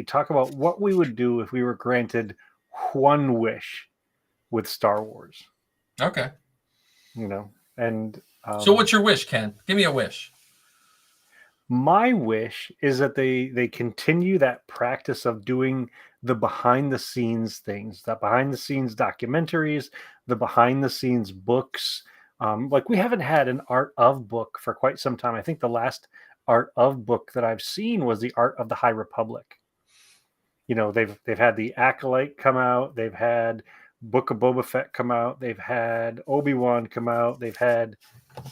talk about what we would do if we were granted one wish with Star Wars. Okay. And so what's your wish, Ken? Give me a wish. My wish is that they continue that practice of doing the behind the scenes things, the behind the scenes documentaries, the behind the scenes books. Like, we haven't had an art of book for quite some time. I think the last art of book that I've seen was the Art of the High Republic. They've had the Acolyte come out. They've had Book of Boba Fett come out. They've had Obi-Wan come out. They've had,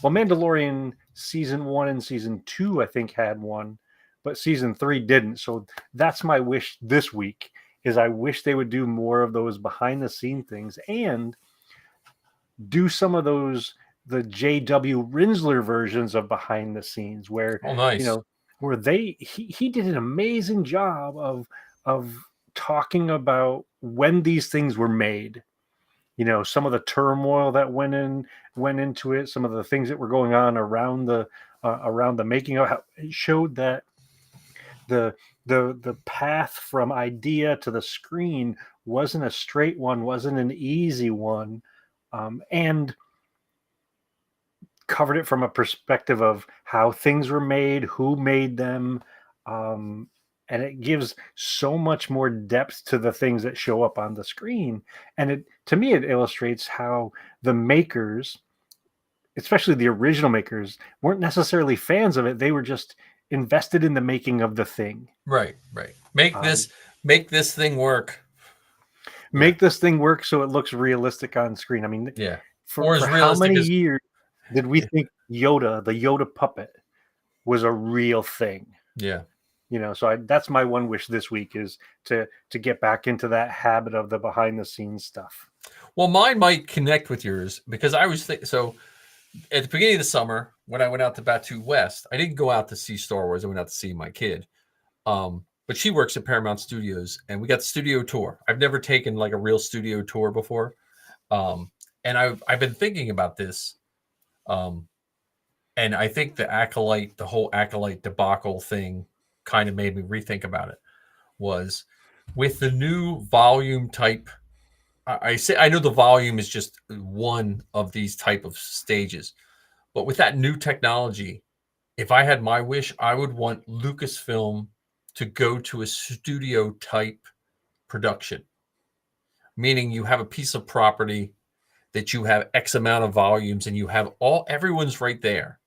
Mandalorian season 1 and season 2, I think, had one, but season 3 didn't. So that's my wish this week, is I wish they would do more of those behind the scene things and do some of those the J.W. Rinsler versions of behind the scenes, where Oh, nice. where he did an amazing job of talking about when these things were made. Some of the turmoil that went into it, some of the things that were going on around the making of how it showed that the path from idea to the screen wasn't a straight one, wasn't an easy one, and covered it from a perspective of how things were made, who made them, and it gives so much more depth to the things that show up on the screen. And to me, it illustrates how the makers, especially the original makers, weren't necessarily fans of it. They were just invested in the making of the thing. Right. Make this thing work. Make this thing work so it looks realistic on screen. I mean, Yeah. for as how realistic many as years did we think the Yoda puppet was a real thing? yeah. So that's my one wish this week, is to get back into that habit of the behind the scenes stuff. Well, mine might connect with yours because I was so at the beginning of the summer when I went out to Batu West, I didn't go out to see Star Wars. I went out to see my kid. But she works at Paramount Studios, and we got the studio tour. I've never taken like a real studio tour before, and I've been thinking about this, and I think the whole Acolyte debacle thing, kind of made me rethink about it. Was with the new volume type. I know the volume is just one of these type of stages, but with that new technology, if I had my wish, I would want Lucasfilm to go to a studio type production, meaning you have a piece of property that you have X amount of volumes and you have everyone's right there.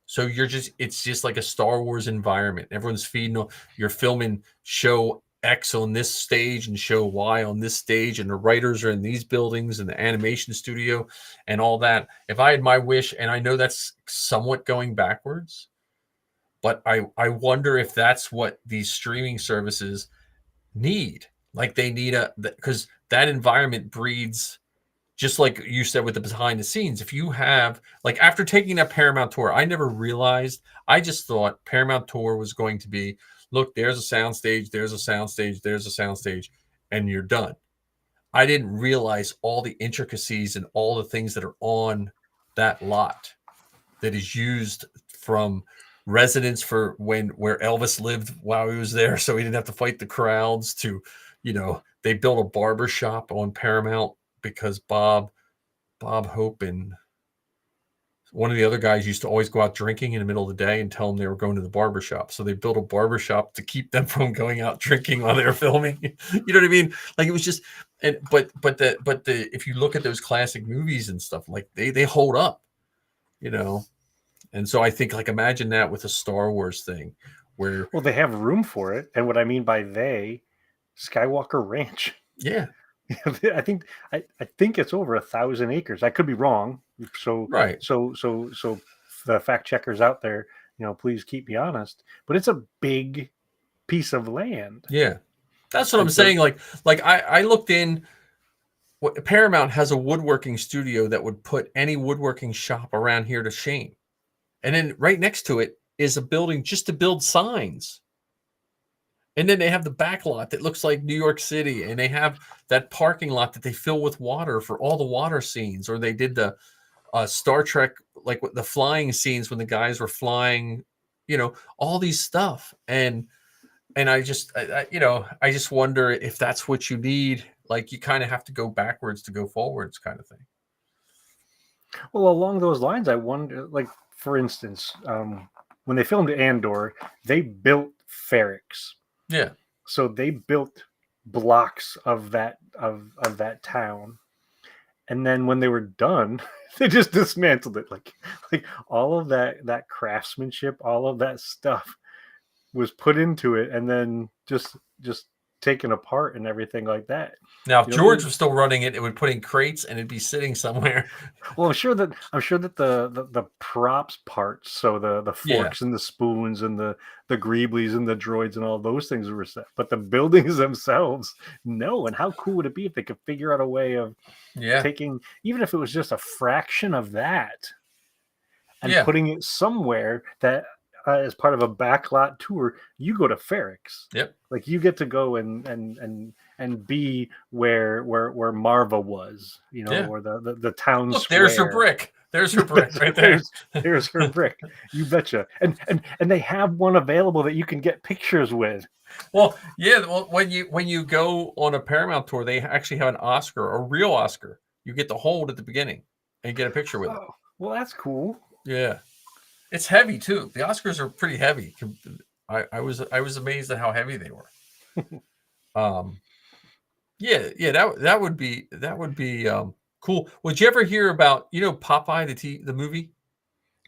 So it's just like a Star Wars environment. Everyone's feeding, you're filming show X on this stage and show Y on this stage, and the writers are in these buildings and the animation studio and all that. If I had my wish, and I know that's somewhat going backwards, but I wonder if that's what these streaming services need. Like they need because that environment breeds, just like you said with the behind the scenes. If you have, like, after taking that Paramount tour, I never realized, I just thought Paramount tour was going to be, look, there's a soundstage, there's a soundstage, there's a soundstage, and you're done. I didn't realize all the intricacies and all the things that are on that lot that is used, from residence for where Elvis lived while he was there, so he didn't have to fight the crowds, to, they built a barber shop on Paramount because Bob Hope and one of the other guys used to always go out drinking in the middle of the day and tell them they were going to the barber shop. So they built a barber shop to keep them from going out drinking while they were filming. You know what I mean? Like, it was just, but if you look at those classic movies and stuff, like they hold up, And so I think, like, imagine that with a Star Wars thing where, well, they have room for it. And what I mean by Skywalker Ranch. yeah. I think it's over 1,000 acres. I could be wrong. So right. So the fact checkers out there, please keep me honest. But it's a big piece of land. Yeah, that's what I'm saying. Like I looked in. Paramount has a woodworking studio that would put any woodworking shop around here to shame. And then right next to it is a building just to build signs. And then they have the back lot that looks like New York City. And they have that parking lot that they fill with water for all the water scenes. Or they did the Star Trek, like the flying scenes when the guys were flying, all these stuff. And I just wonder if that's what you need. Like, you kind of have to go backwards to go forwards, kind of thing. Well, along those lines, I wonder, like, for instance, when they filmed Andor, they built Ferrix. Yeah. So they built blocks of that town, and then when they were done, they just dismantled it. Like all of that craftsmanship, all of that stuff was put into it, and then just taken apart and everything like that. Now, if George was still running it, it would put in crates and it'd be sitting somewhere. Well, I'm sure that the props parts, so the forks and the spoons and the greeblies and the droids and all those things were set, but the buildings themselves, no. And how cool would it be if they could figure out a way of taking, even if it was just a fraction of that, and Yeah. putting it somewhere that as part of a backlot tour, you go to Ferrix. Yep. Like you get to go and be where Marva was, Yeah. or the town Look, square. there's her brick. There's her brick right there. There's her brick. You betcha. And they have one available that you can get pictures with. Well, yeah. Well, when you go on a Paramount tour, they actually have an Oscar, a real Oscar. You get to hold at the beginning and get a picture with it. Oh, well, that's cool. Yeah, it's heavy too. The Oscars are pretty heavy. I was amazed at how heavy they were. Yeah. That would be cool. Would you ever hear about Popeye the movie?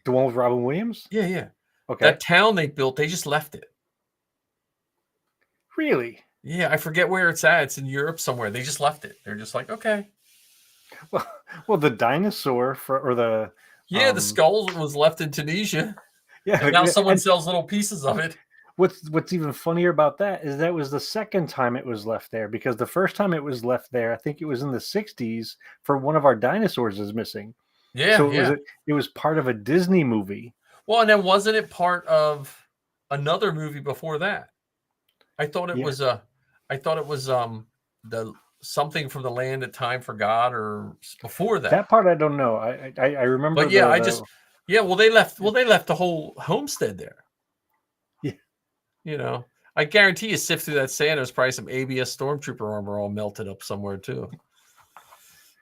The one with Robin Williams? Yeah. Okay. That town they built, they just left it. Really? Yeah, I forget where it's at. It's in Europe somewhere. They just left it. They're just like, okay. Well, the dinosaur the skull was left in Tunisia. Yeah, And now someone sells little pieces of it. What's even funnier about that is that was the second time it was left there, because the first time it was left there, I think it was in the 60s, for one of our dinosaurs is missing. Yeah. So it was part of a Disney movie. Well, and then wasn't it part of another movie before that? I thought it was the something from the land that time forgot, or before that. That part I don't know. I remember. But yeah, well they left the whole homestead there. Yeah. I guarantee you sift through that sand, there's probably some ABS stormtrooper armor all melted up somewhere too.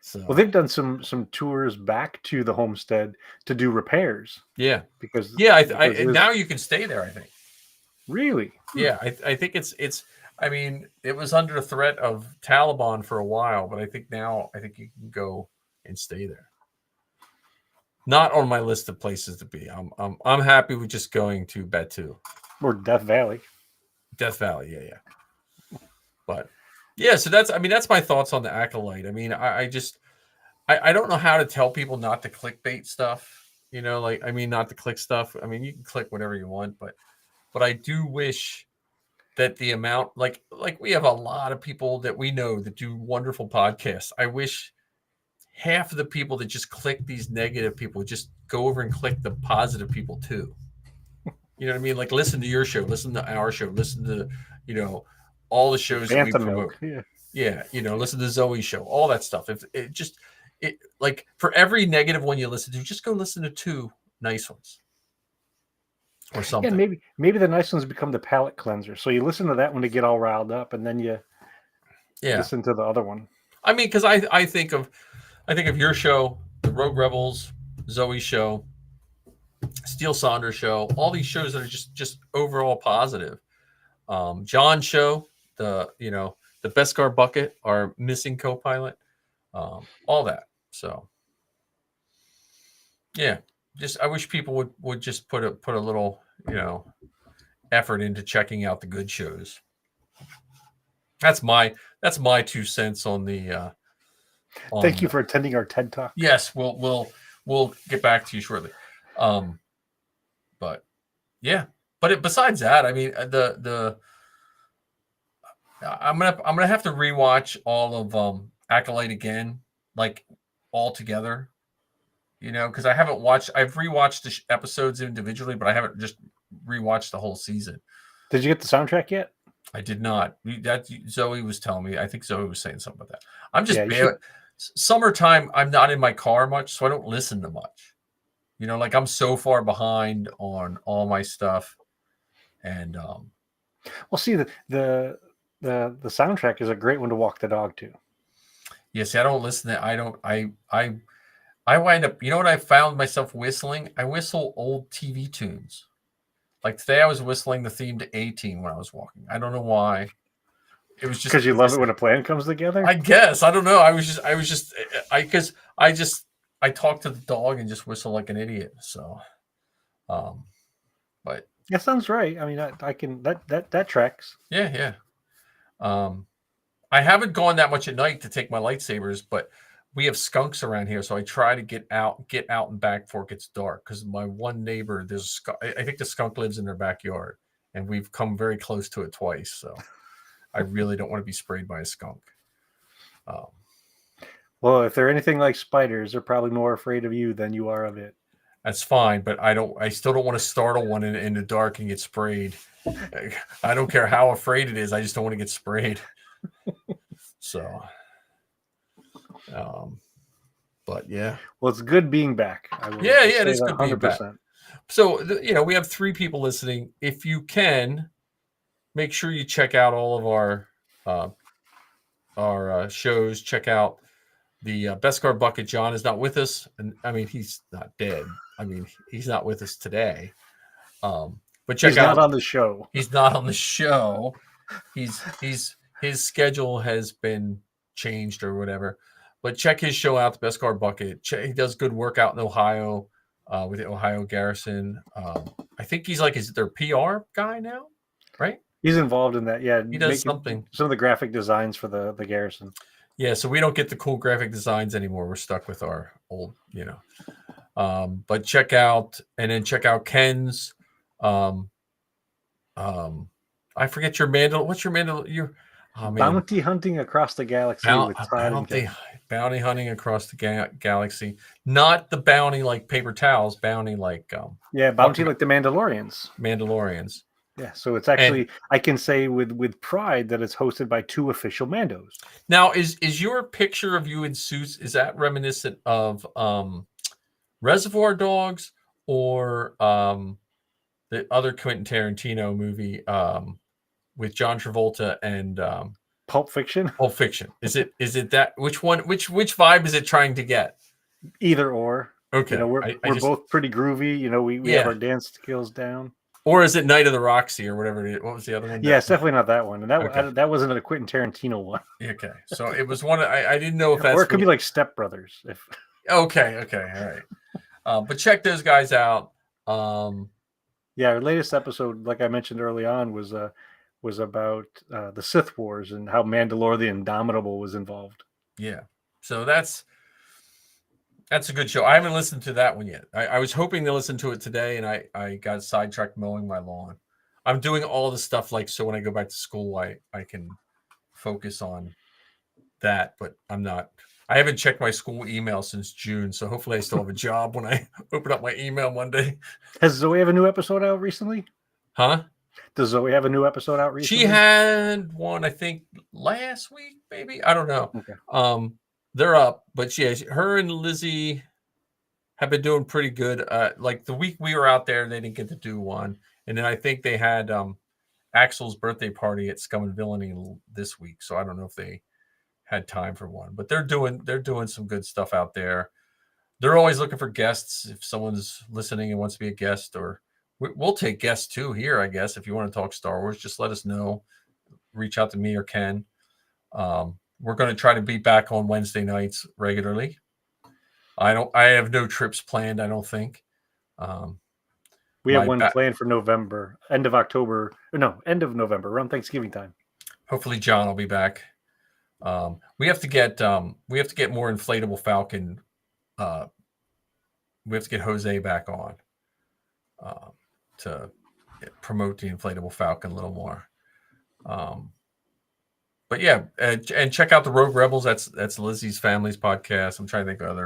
So well, they've done some tours back to the homestead to do repairs. Yeah. Because now you can stay there, I think. Really? Yeah, I think it's I mean, it was under threat of Taliban for a while, but I think you can go and stay there. Not on my list of places to be. I'm happy with just going to Batu or Death Valley. Death Valley, yeah. But yeah, so that's my thoughts on the Acolyte. I mean, I don't know how to tell people not to clickbait stuff. Not to click stuff. I mean, you can click whatever you want, but I do wish that the amount, like we have a lot of people that we know that do wonderful podcasts. I wish half of the people that just click these negative people just go over and click the positive people too. You know what I mean? Like, listen to your show, listen to our show, listen to, all the shows that we promote. Yeah. Listen to Zoe's show, all that stuff. If it like for every negative one you listen to, just go listen to 2 nice ones. Or something. Yeah, maybe the nice ones become the palate cleanser. So you listen to that one to get all riled up, and then you listen to the other one. I mean, because I think of your show, the Rogue Rebels, Zoe's show, Steel Saunders show, all these shows that are just overall positive. John's show, the Beskar Bucket, our missing co-pilot, all that. So yeah. I wish people would just put a little, effort into checking out the good shows. That's my 2 cents on the. Thank you for attending our TED Talk. Yes, we'll get back to you shortly. But yeah, besides that, I mean, I'm gonna have to rewatch all of Acolyte again, like all together. Because I've rewatched the episodes individually, but I haven't just rewatched the whole season. Did you get the soundtrack yet? I did not. That Zoe was telling me. I think Zoe was saying something about that. I'm just summertime. I'm not in my car much, so I don't listen to much. Like I'm so far behind on all my stuff, and well, see the soundtrack is a great one to walk the dog to. Yeah, see, I don't listen to. I wind up, what I found myself whistling? I whistle old TV tunes. Like today I was whistling the theme to 18 when I was walking. I don't know why. It was just because you love it when a plan comes together? I guess. I don't know. I talk to the dog and just whistle like an idiot. So, but that sounds right. I mean, I can, that tracks. Yeah. I haven't gone that much at night to take my lightsabers, but we have skunks around here, so I try to get out and back before it gets dark. Because my one neighbor, I think the skunk lives in their backyard, and we've come very close to it twice. So I really don't want to be sprayed by a skunk. Well, if they're anything like spiders, they're probably more afraid of you than you are of it. that's fine. But I still don't want to startle one in the dark and get sprayed. I don't care how afraid it is. I just don't want to get sprayed. So, but yeah. Well, it's good being back. I will Yeah, say it is that good being back. So, we have 3 people listening. If you can, make sure you check out all of our shows. Check out the Beskar Bucket. John is not with us, and I mean he's not dead. I mean he's not with us today. But check He's out. not on the show. He's not on the show. His schedule has been changed or whatever. But check his show out, the Beskar Bucket. He does good work out in Ohio with the Ohio Garrison. I think he's like, is it their PR guy now? Right? He's involved in that. Yeah, He does something. Some of the graphic designs for the Garrison. Yeah, so we don't get the cool graphic designs anymore. We're stuck with our old, But check out Ken's. I forget your Mandal. What's your Mandal? Bounty hunting across the galaxy with Todd and Ken. Bounty hunting across the galaxy. Not the bounty like paper towels. Bounty like bounty like the Mandalorians. Mandalorians. Yeah, so it's actually, I can say with pride that it's hosted by 2 official Mandos. Now, is your picture of you in suits, is that reminiscent of Reservoir Dogs or the other Quentin Tarantino movie with John Travolta and Pulp Fiction? Pulp Fiction. Is it that? Which one? Which vibe is it trying to get? Either or. Okay. We're both pretty groovy. We have our dance skills down. Or is it Night of the Roxy or whatever it is? What was the other one? Yeah, it's definitely not that one. And that wasn't a Quentin Tarantino one. Okay. So it was one. I didn't know if that's. Or it could be like Step Brothers. Okay. All right. But check those guys out. Yeah, our latest episode, like I mentioned early on, was about the Sith Wars and how Mandalore the Indomitable was involved. Yeah. So that's a good show. I haven't listened to that one yet. I was hoping to listen to it today, and I got sidetracked mowing my lawn. I'm doing all the stuff so when I go back to school, I can focus on that, but I'm not. I haven't checked my school email since June, so hopefully I still have a job when I open up my email one day. Has Zoe have a new episode out recently? Huh? Does Zoe have a new episode out recently? She had one, I think, last week, maybe. I don't know. Okay. They're up, but yeah, her and Lizzie have been doing pretty good. Like the week we were out there, they didn't get to do one, and then I think they had Axel's birthday party at Scum and Villainy this week, so I don't know if they had time for one. But they're doing some good stuff out there. They're always looking for guests. If someone's listening and wants to be a guest, or we'll take guests too here, I guess. If you want to talk Star Wars, just let us know. Reach out to me or Ken. We're going to try to be back on Wednesday nights regularly. I have no trips planned, I don't think. We have one planned for November, end of November, around Thanksgiving time. Hopefully John will be back. We have to get more Inflatable Falcon. We have to get Jose back on to promote the Inflatable Falcon a little more. But yeah, and check out the Rogue Rebels. That's Lizzie's Family's podcast. I'm trying to think of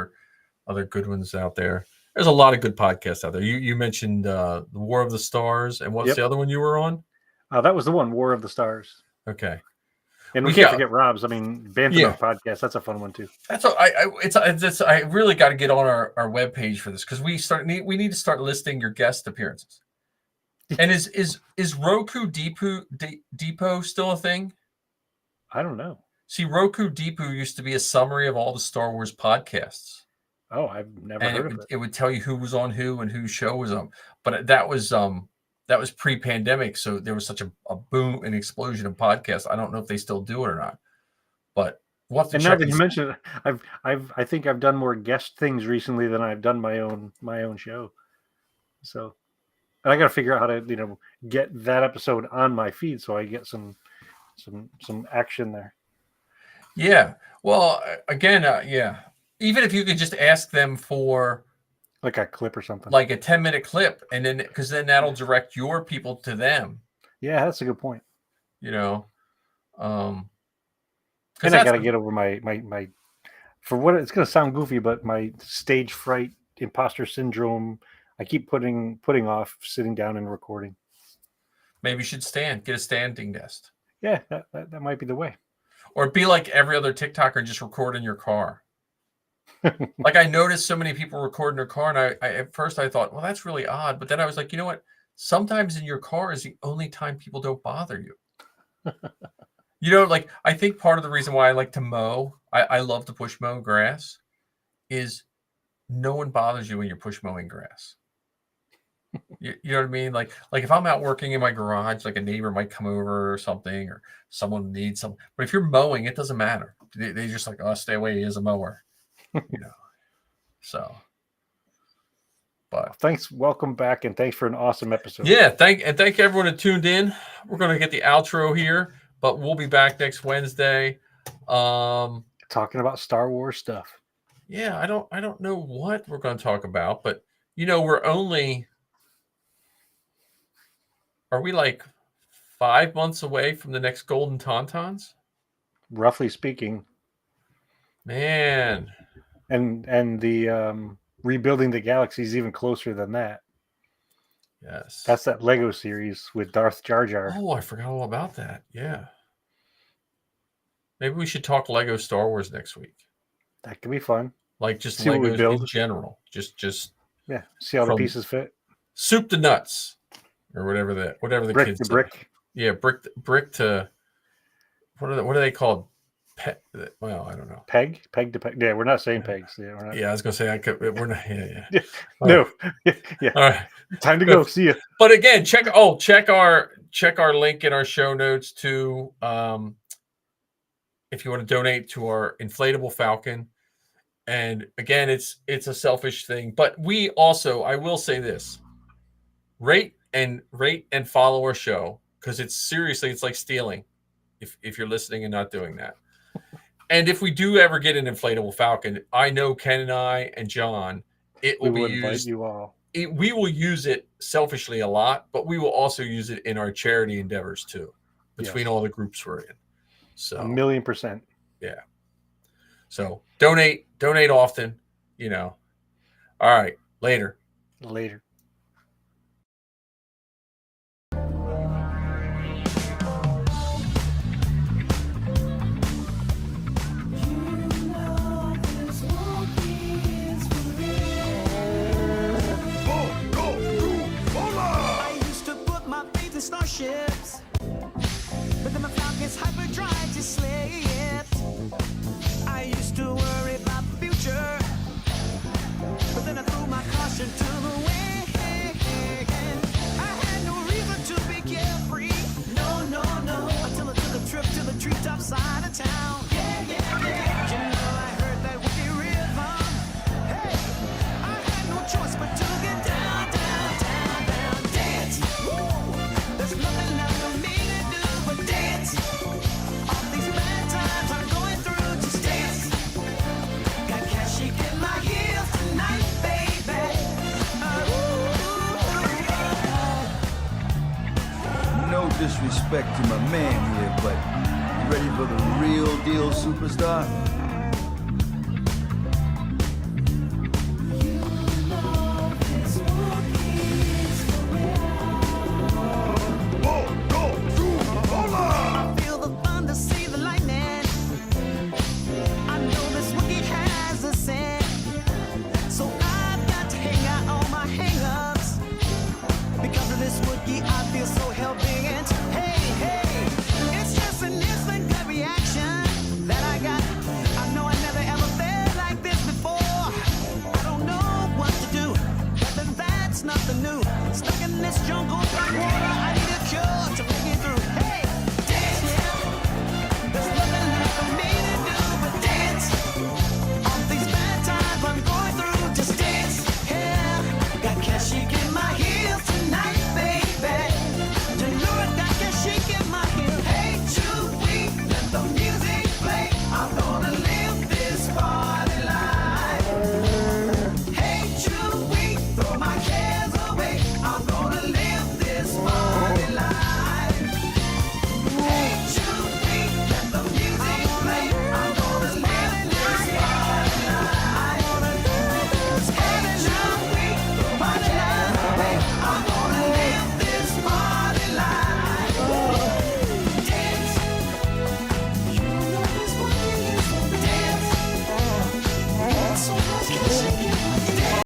other good ones out there. There's a lot of good podcasts out there. You mentioned the War of the Stars, and what's the other one you were on? That was the one, War of the Stars. Okay. And we can't forget Rob's. I mean, Bantam podcast. That's a fun one too. That's I really got to get on our webpage for this because we need to start listing your guest appearances. And is Roku Depot still a thing? I don't know. See, Roku Depot used to be a summary of all the Star Wars podcasts. Oh, I've never heard of it. It would tell you who was on who and whose show was on. But that was pre-pandemic, so there was such a boom and explosion of podcasts. I don't know if they still do it or not. But we'll have to check. Now that you mentioned it, I think I've done more guest things recently than I've done my own show. So I got to figure out how to get that episode on my feed so I get some action there. Yeah. Well, again, yeah. Even if you could just ask them for like a clip or something, like a 10-minute clip, and then because then that'll direct your people to them. Yeah, that's a good point. And I got to get over my for what it's going to sound goofy, but my stage fright imposter syndrome. I keep putting off sitting down and recording. Maybe you should get a standing desk. Yeah, that might be the way. Or be like every other TikToker and just record in your car. Like I noticed so many people record in their car, and I at first I thought, well, that's really odd. But then I was like, you know what? Sometimes in your car is the only time people don't bother you. Like I think part of the reason why I like to mow, I love to push mow grass, is no one bothers you when you're push mowing grass. You know what I mean? Like if I'm out working in my garage, like a neighbor might come over or something, or someone needs something. But if you're mowing, it doesn't matter. They just like, oh, stay away. He is a mower. So. But thanks. Welcome back, and thanks for an awesome episode. Yeah, thank everyone that tuned in. We're gonna get the outro here, but we'll be back next Wednesday. Talking about Star Wars stuff. Yeah, I don't know what we're gonna talk about, but we're only. Are we like 5 months away from the next Golden Tauntauns? Roughly speaking. Man. And the Rebuilding the Galaxy is even closer than that. Yes. That's that Lego series with Darth Jar Jar. Oh, I forgot all about that. Yeah. Maybe we should talk Lego Star Wars next week. That could be fun. Like just see what we Legos build in general. Just yeah. See how the pieces fit. Soup to nuts. Or whatever the brick kids to say. brick. Yeah, brick to what are they called? Well, I don't know. Peg to peg. Yeah, we're not saying pegs. Yeah, we're not. Yeah, I was gonna say we're not. Yeah. No. Right. Yeah. All right. Time to go. See you. But again, check our link in our show notes to if you want to donate to our Inflatable Falcon. And again, it's a selfish thing, but we also, I will say this: rate and follow our show, because it's like stealing if you're listening and not doing that. And if we do ever get an Inflatable Falcon, I know Ken and I and John, it will be used. You all. We will use it selfishly a lot, but we will also use it in our charity endeavors too, between all the groups we're in. So 1,000,000%. Yeah. So donate often, All right. Later. Starships, but then my Falcon's hyperdrive just slipped. I used to worry about the future, but then I threw my caution to the wind. I had no reason to be carefree, no, until I took a trip to the treetop side of town. Yeah. I heard that wicked rhythm. Hey, I had no choice but to get down, dance. Woo! There's nothing left for me to do but dance. All these bad times I'm going through, just dance. Got cash shaking my heels tonight, baby. No disrespect to my man here, but you ready for the real deal superstar? Nothing new. Stuck in this jungle,